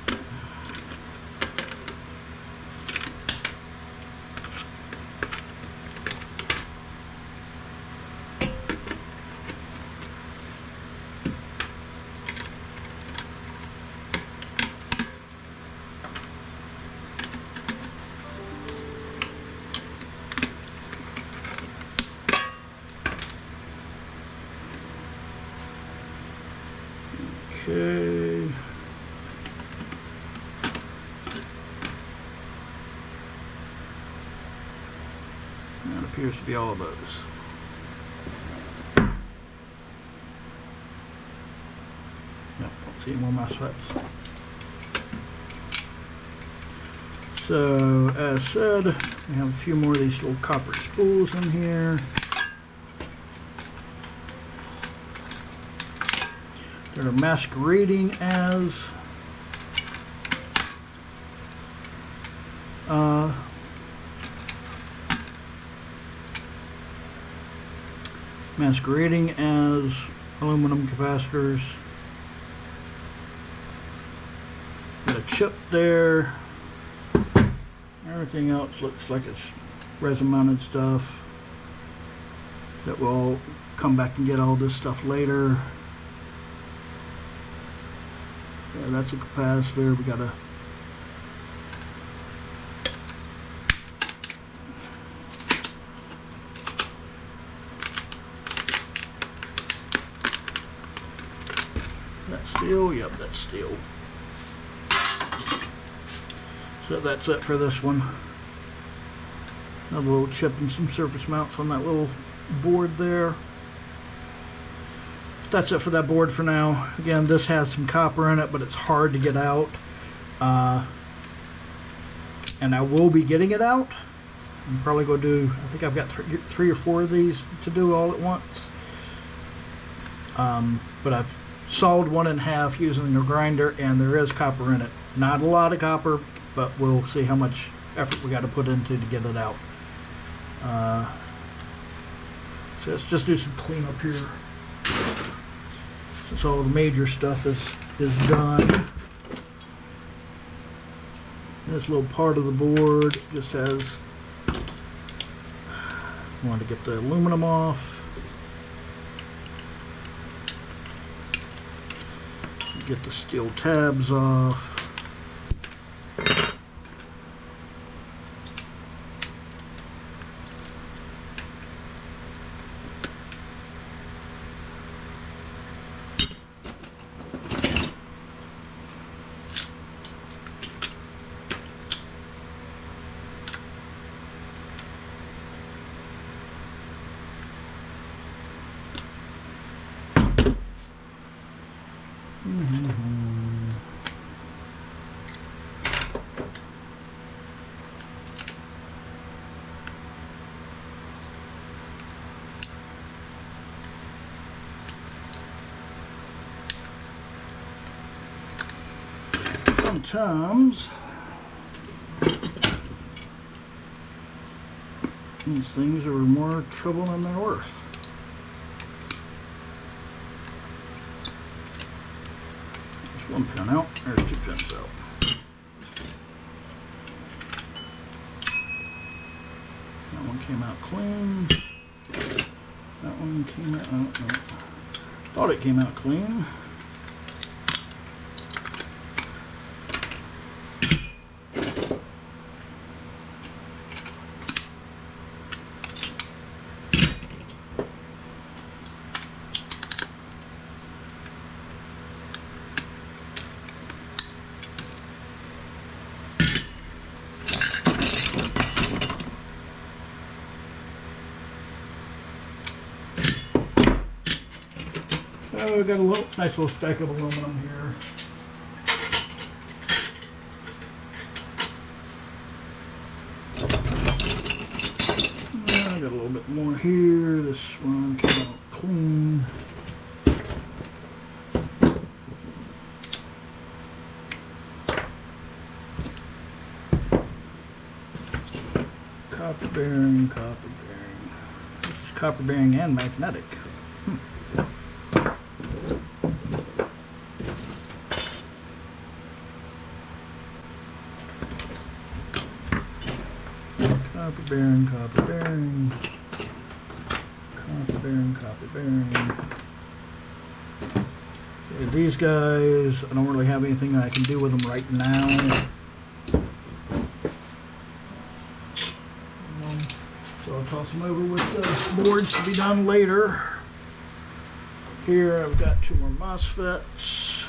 Okay. That appears to be all of those. Yep, don't see any more MOSFETs. So, as said, we have a few more of these little copper spools in here. They're masquerading as aluminum capacitors. Got a chip there. Everything else looks like it's resin mounted stuff. That we'll come back and get all this stuff later. Yeah, that's a capacitor. We got a that's steel. Yep, that's steel. So that's it for this one. Another little chip and some surface mounts on that little board there. That's it for that board for now. Again, this has some copper in it, but it's hard to get out. And I will be getting it out. I'm probably going to do, I think I've got three or four of these to do all at once. But I've sawed one in half using a grinder, and there is copper in it. Not a lot of copper, but we'll see how much effort we got to put into to get it out. So let's just do some cleanup here. Since all the major stuff is done. This little part of the board just has, I want to get the aluminum off. Get the steel tabs off. Sometimes these things are more trouble than they're worth. There's one pin out, there's 2 pins out. That one came out clean. That one came out, I don't know. Thought it came out clean. Oh, we've got a nice little stack of aluminum here. I got a little bit more here. This one came out clean. Copper bearing, copper bearing. This is copper bearing and magnetic. Copper bearing, copper bearing, copper bearing, copper bearing. Okay, these guys, I don't really have anything I can do with them right now. So I'll toss them over with the boards to be done later. Here I've got 2 more MOSFETs.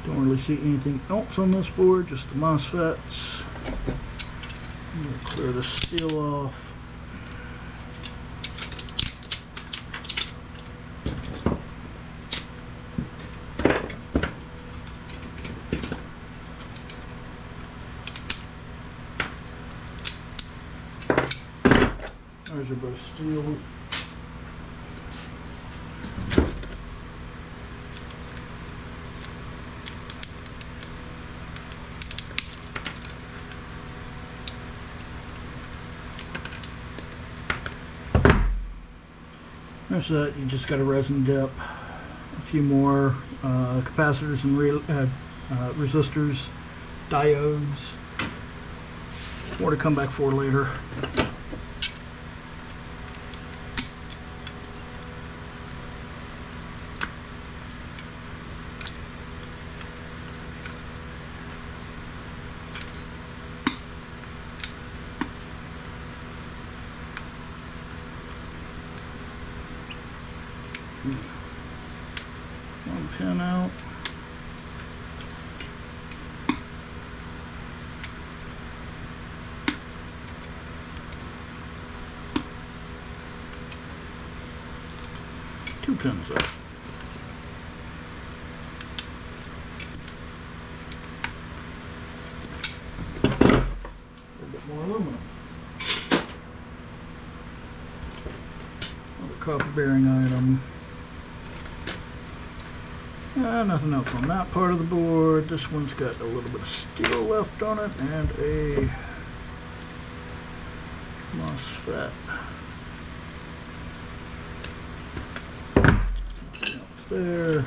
Don't really see anything else on this board, just the MOSFETs. I'm going to clear the steel off. There's your both steel. There's that. You just got a resin dip, a few more capacitors and resistors, diodes. More to come back for later. One pin out. Two pins out. A little bit more aluminum. Another copper bearing item. Nothing else on that part of the board. This one's got a little bit of steel left on it and a MOSFET. There.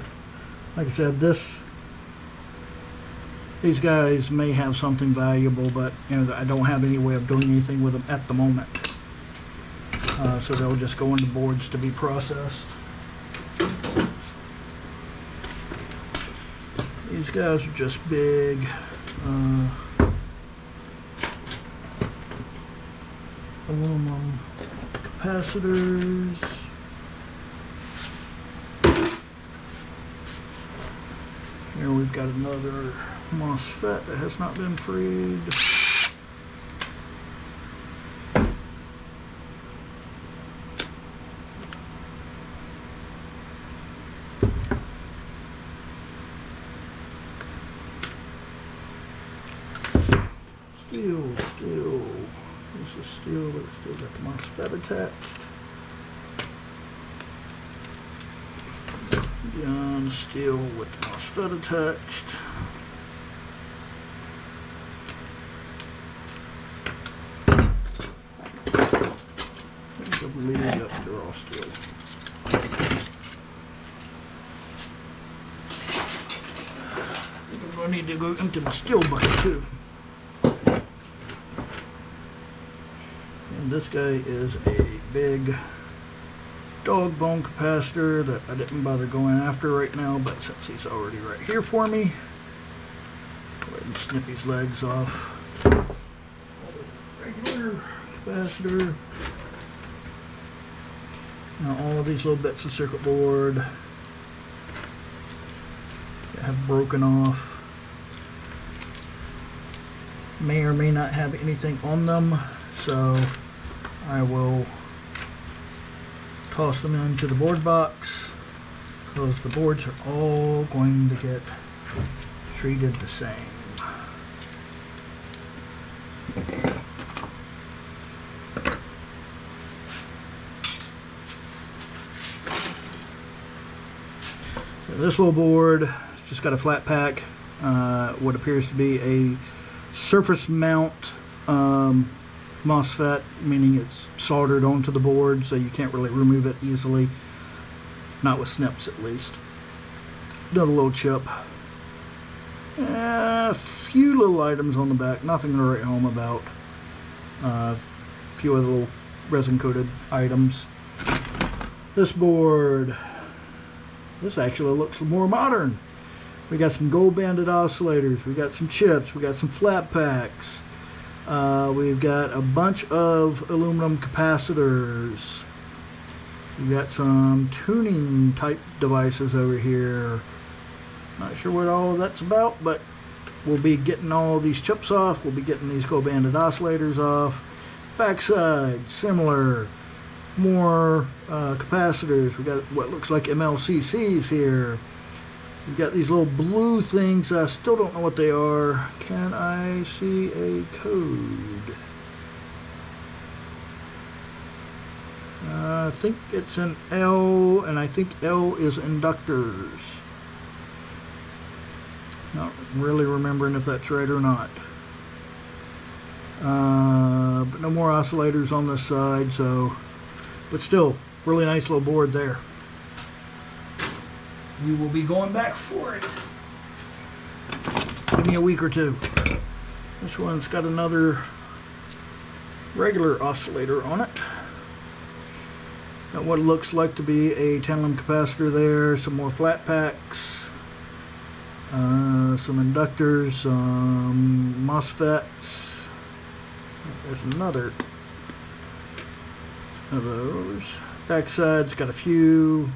Like I said, these guys may have something valuable, but you know, I don't have any way of doing anything with them at the moment. So they'll just go into boards to be processed. These guys are just big aluminum capacitors. Here we've got another MOSFET that has not been freed. Steel. This is steel, but it's still got the MOSFET attached. Beyond steel with the MOSFET attached. I believe that they're all steel. I think I'm going to need to go into the steel bucket too. And this guy is a big dog bone capacitor that I didn't bother going after right now, but since he's already right here for me, go ahead and snip his legs off. Regular capacitor. Now all of these little bits of circuit board have broken off. May or may not have anything on them, so I will toss them into the board box because the boards are all going to get treated the same. So this little board, it's just got a flat pack, what appears to be a surface mount MOSFET, meaning it's soldered onto the board so you can't really remove it easily, not with snips at least. Another little chip, a few little items on the back, nothing to write home about. A few other little resin coated items. This board, this actually looks more modern. We got some gold banded oscillators, we got some chips, we got some flat packs. We've got a bunch of aluminum capacitors. We've got some tuning type devices over here. Not sure what all of that's about, but we'll be getting all these chips off. We'll be getting these gold banded oscillators off. Backside, similar. More capacitors. We got what looks like MLCCs here. We've got these little blue things. I still don't know what they are. Can I see a code? I think it's an L, and I think L is inductors. Not really remembering if that's right or not. But no more oscillators on this side, so, but still, really nice little board there. We will be going back for it. Give me a week or two. This one's got another regular oscillator on it. Got what looks like to be a 10 ohm capacitor there, some more flat packs, some inductors, some MOSFETs. There's another of those. Backside's got a few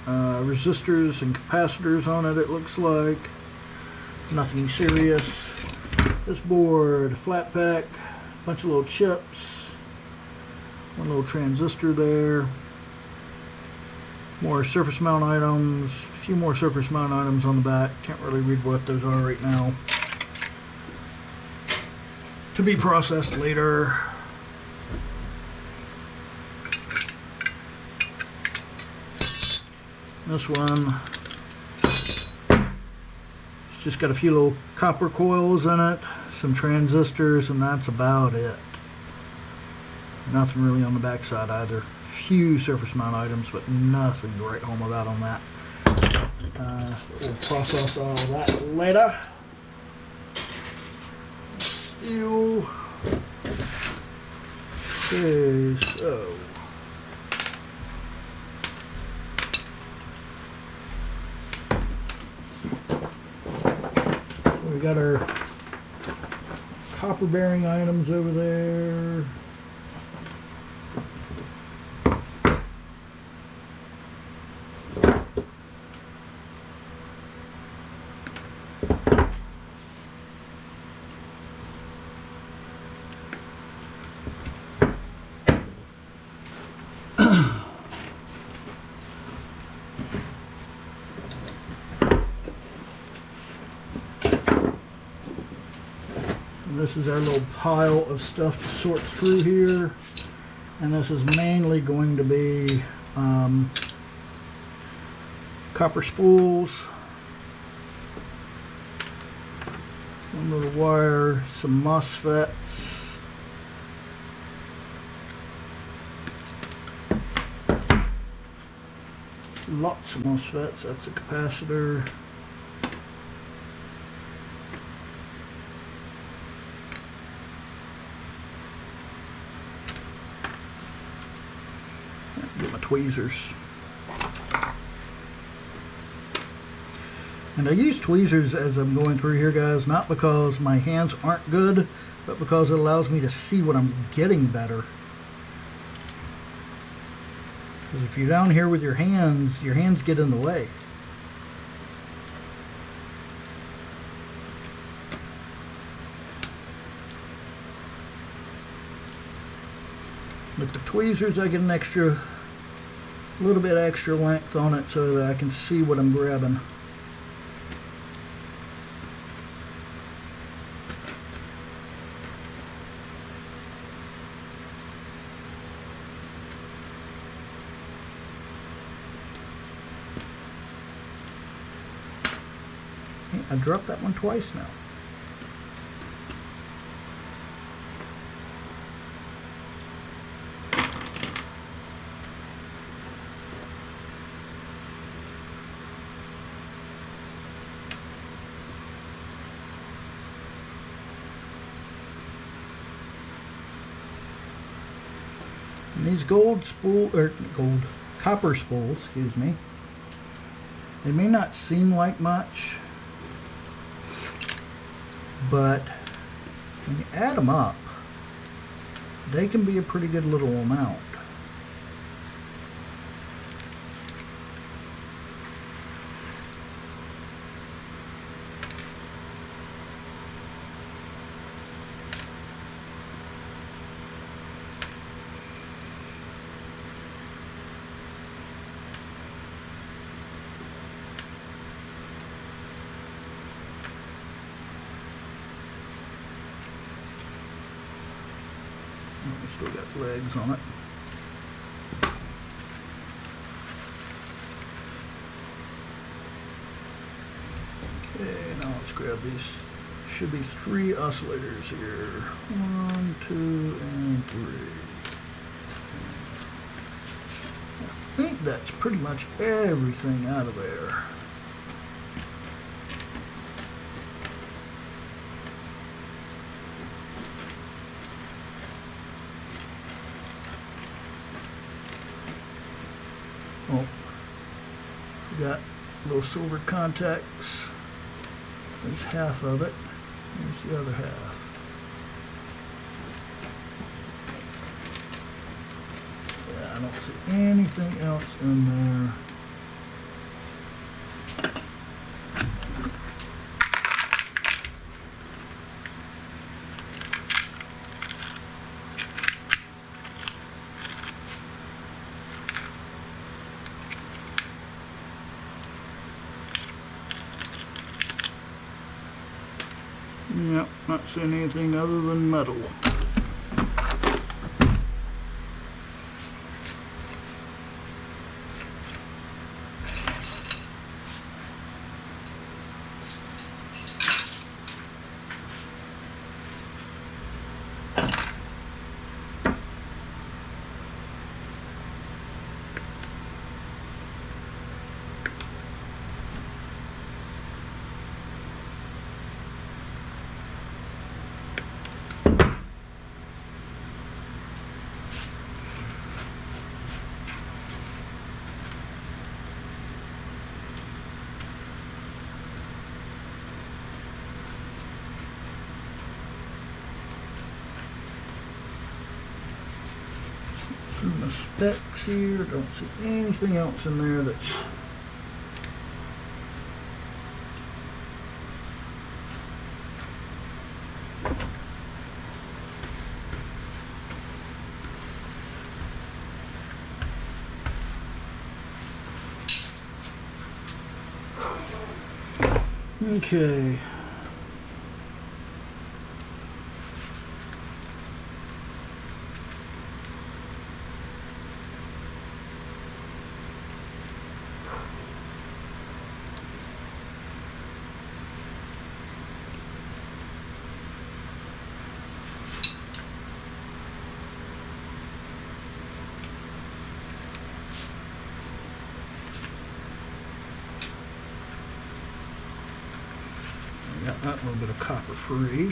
resistors and capacitors on it, it looks like. Nothing serious. This board, flat pack, bunch of little chips, one little transistor there, more surface mount items, a few more surface mount items on the back. Can't really read what those are right now. To be processed later. This one, it's just got a few little copper coils in it, some transistors, and that's about it. Nothing really on the back side either. Few surface mount items, but nothing to write home about on that. We'll process all that later. Steel. Okay, so we got our copper bearing items over there. This is our little pile of stuff to sort through here. And this is mainly going to be copper spools, one little wire, some MOSFETs, lots of MOSFETs. That's a capacitor. Get my tweezers. And I use tweezers as I'm going through here, guys, not because my hands aren't good, but because it allows me to see what I'm getting better. Because if you're down here with your hands get in the way. With the tweezers, I get an extra, a little bit extra length on it so that I can see what I'm grabbing. I dropped that one twice now. And these copper spools, excuse me, they may not seem like much, but when you add them up, they can be a pretty good little amount. Still got legs on it. Okay, now let's grab these. Should be 3 oscillators here. 1, 2, and 3. I think that's pretty much everything out of there. Oh, we got little silver contacts. There's half of it. There's the other half. Yeah, I don't see anything else in there. Yep, not seeing anything other than metal. Through my specs here, don't see anything else in there that's okay. Got a little bit of copper free.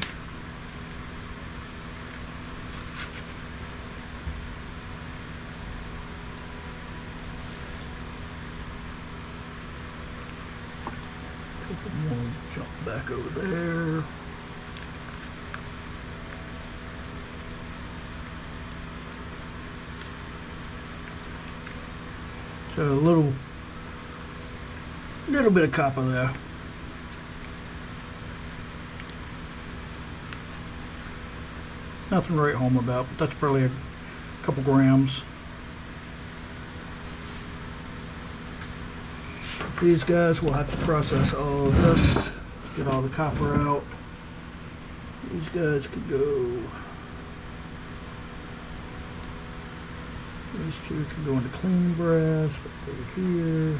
Couple more, jump back over there. So a little bit of copper there. Nothing to write home about, but that's probably a couple grams. These guys will have to process all of this, get all the copper out. These guys could go. These two can go into clean brass, but over here.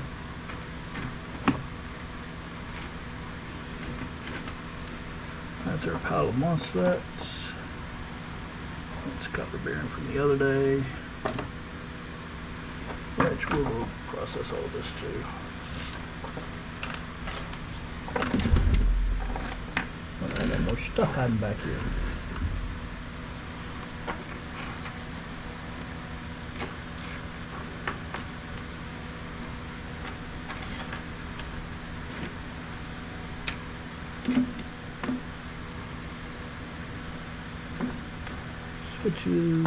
That's our pile of MOSFETs. That's copper bearing from the other day. Which we will process all of this too. I got more stuff hiding back here. Switches.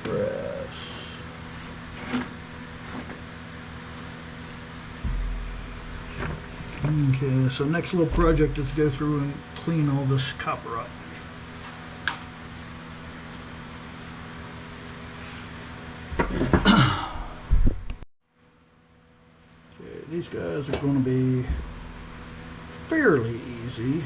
Brass. Okay, so next little project is to go through and clean all this copper up. These guys are going to be fairly easy.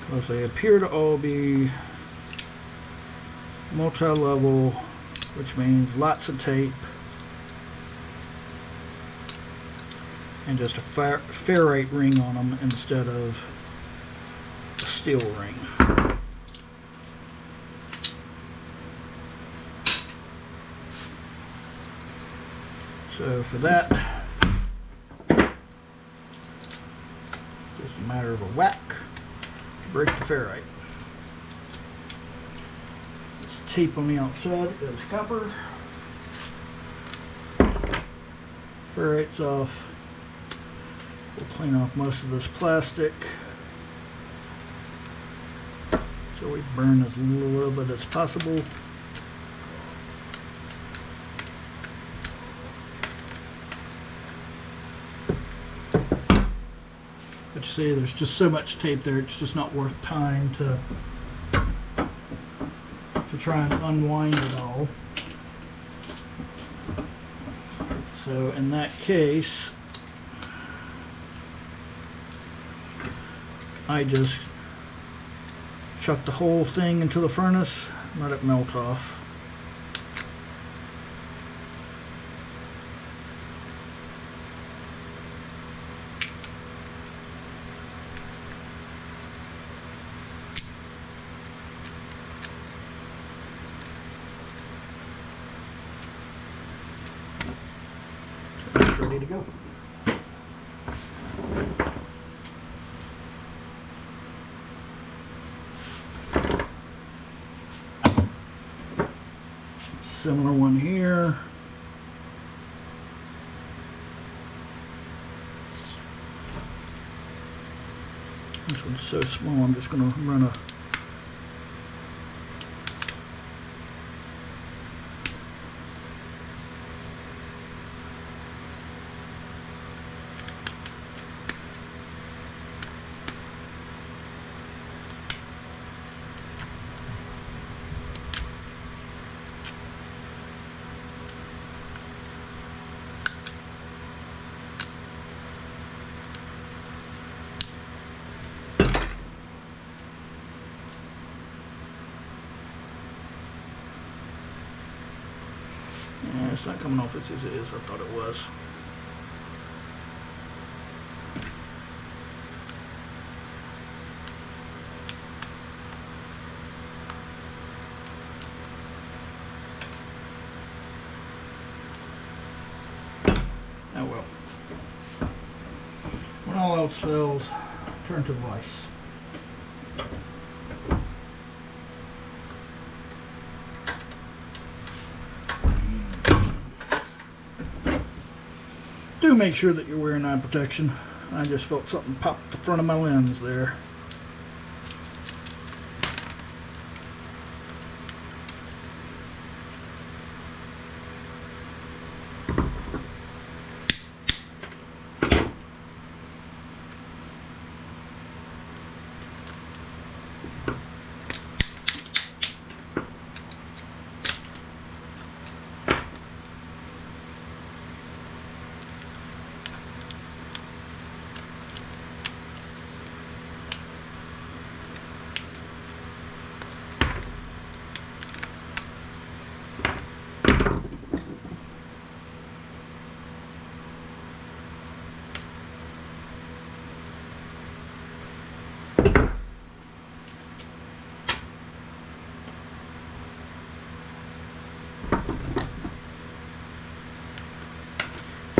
Because they appear to all be multi-level, which means lots of tape and just a ferrite ring on them instead of a steel ring. So for that, just a matter of a whack to break the ferrite. This tape on the outside is copper. Ferrite's off. We'll clean off most of this plastic so we burn as little bit as possible. But you see, there's just so much tape there, it's just not worth time to try and unwind it all. So in that case, I just chuck the whole thing into the furnace, let it melt off. Ready to go. Similar one here. This one's so small, I'm just going to run a it's not coming off as easy as I thought it was. Oh well. When all else fails, turn to vice. Do make sure that you're wearing eye protection. I just felt something pop the front of my lens there.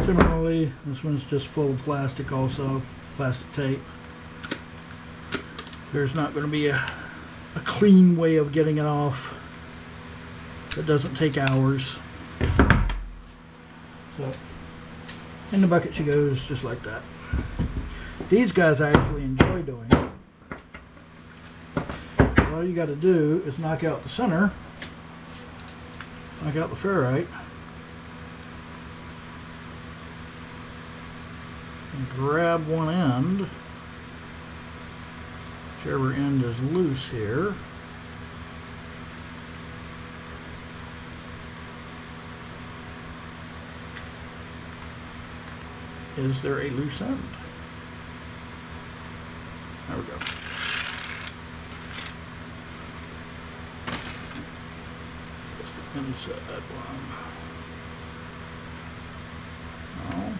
Similarly, this one's just full of plastic also, plastic tape. There's not going to be a clean way of getting it off that doesn't take hours. So, in the bucket she goes just like that. These guys I actually enjoy doing. All you got to do is knock out the center, knock out the ferrite, and grab one end, whichever end is loose here. Is there a loose end? There we go. Just the inside one. No.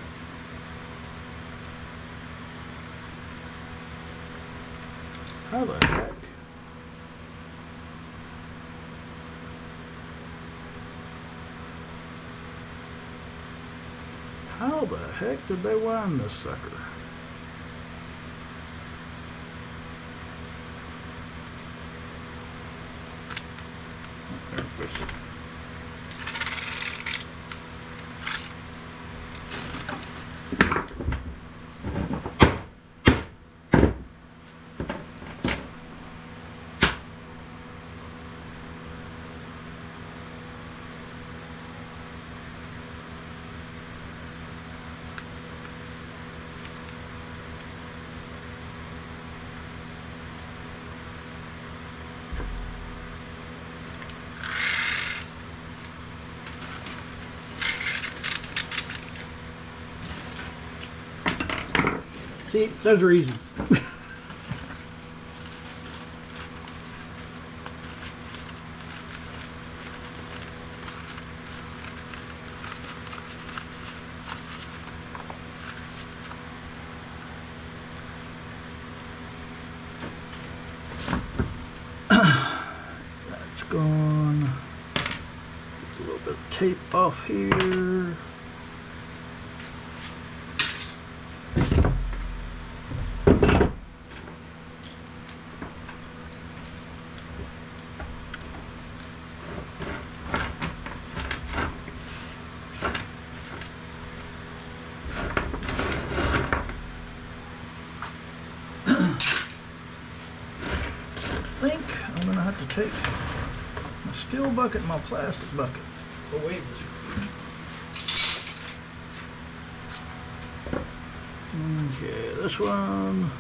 How the heck? How the heck did they wind this sucker? See, those are easy. That's gone. Get a little bit of tape off here. I think I'm going to have to take my steel bucket and my plastic bucket away this week. Okay, this one.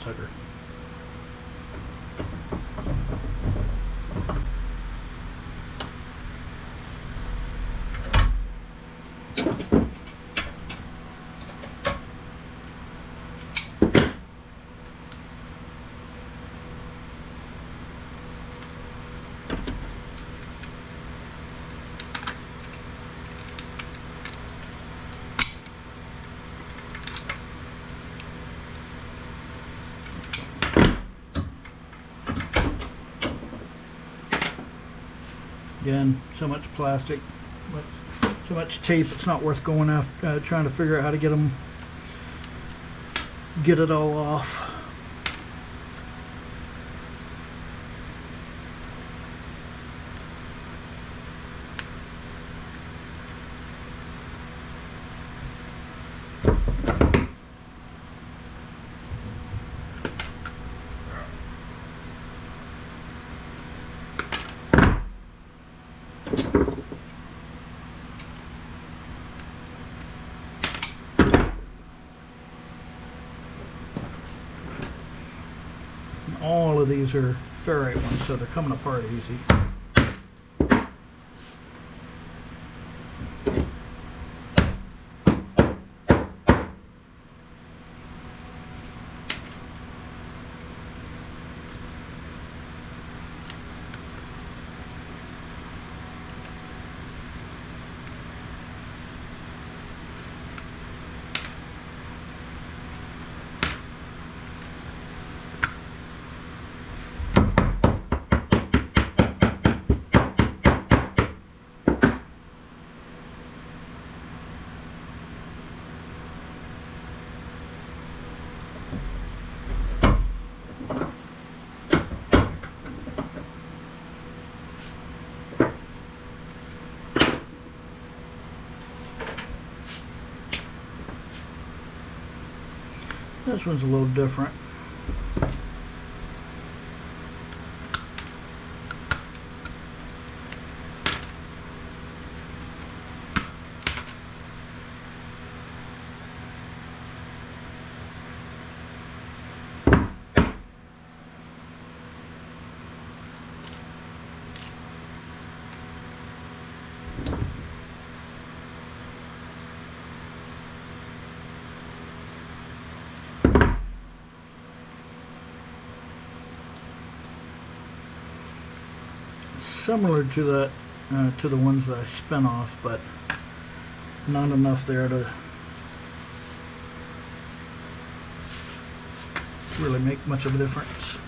sucker. Again, so much plastic, so much tape, it's not worth going after trying to figure out how to get it all off. All of these are ferrite ones, so they're coming apart easy. This one's a little different. Similar to that, to the ones that I spin off, but not enough there to really make much of a difference.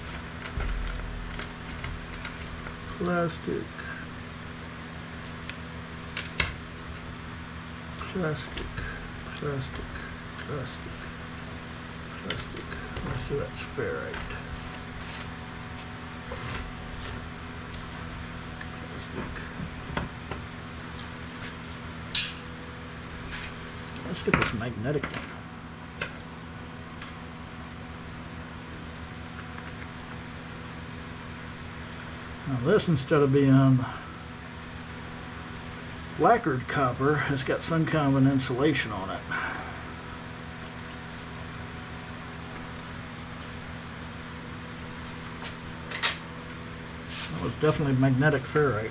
Plastic, plastic, plastic, plastic, plastic. Let's see, that's ferrite. Let's get this magnetic one. Now this, instead of being lacquered copper, has got some kind of an insulation on it. That was definitely magnetic ferrite.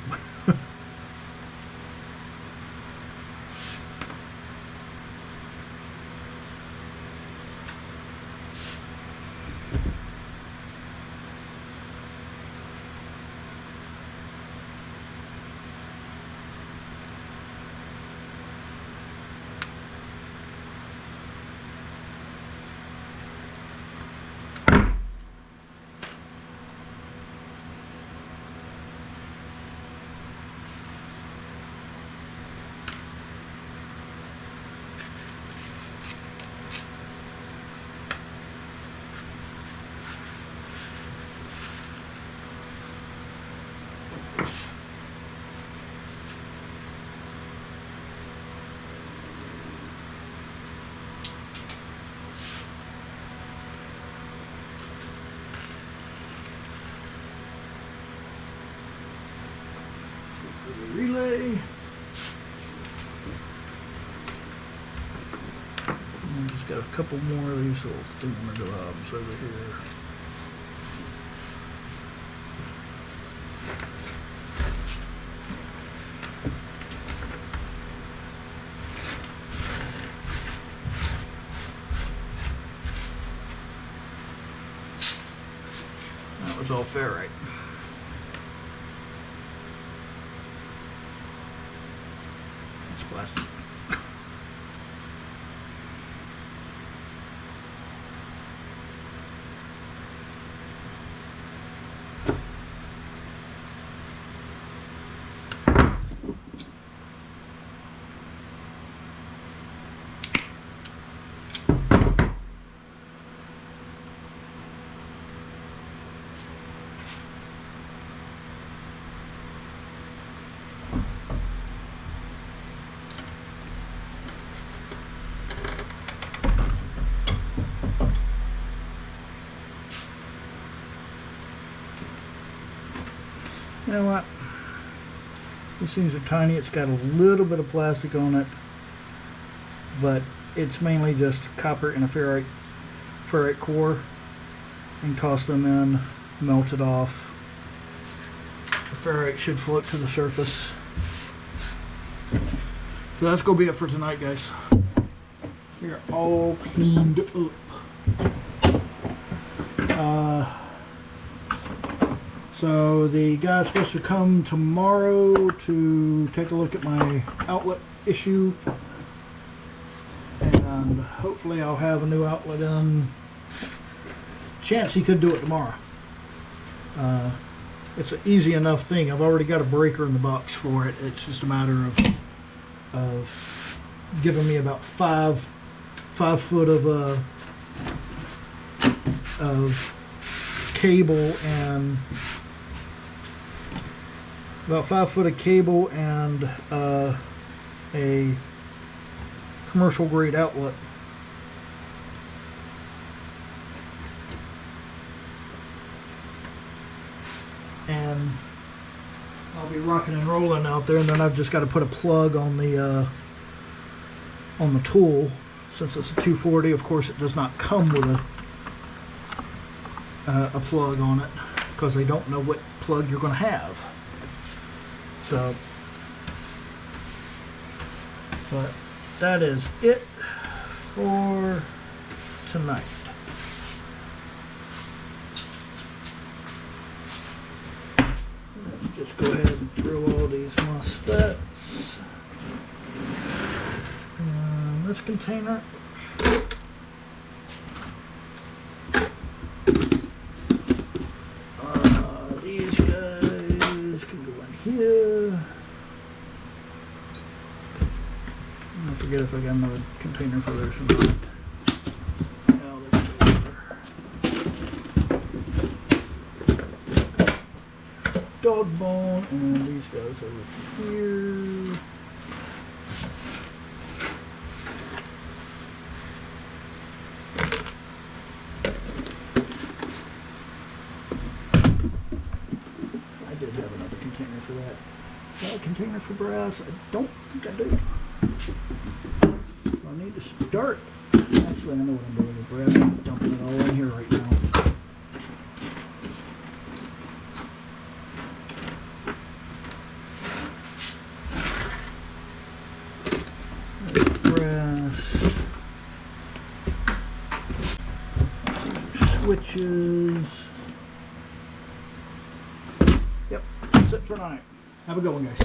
Relay. And just It's got a couple more of these little thingamajobs over here. That was all ferrite. It's plastic. You know what? These things are tiny. It's got a little bit of plastic on it, but it's mainly just copper and a ferrite core. And toss them in, melt it off. The ferrite should float to the surface. So that's gonna be it for tonight, guys. We're all cleaned up. So the guy's supposed to come tomorrow to take a look at my outlet issue, and hopefully I'll have a new outlet in. Chance he could do it tomorrow. It's an easy enough thing. I've already got a breaker in the box for it. It's just a matter of giving me about 5 foot of cable and about 5 foot of cable and a commercial grade outlet. And I'll be rocking and rolling out there, and then I've just got to put a plug on the tool. Since it's a 240, of course it does not come with a plug on it, because they don't know what plug you're going to have. So, but that is it for tonight. Let's just go ahead and throw all these MOSFETs in this container. These guys can go in here. I forget if I got another container for those or not. Dog bone, and these guys over here. I did have another container for that. Is that a container for brass? I don't think I do. So I need to start. Actually, I know what I'm doing with brass. I'm dumping it all in here right now. Switches. Yep, that's it for tonight. Have a good one, guys.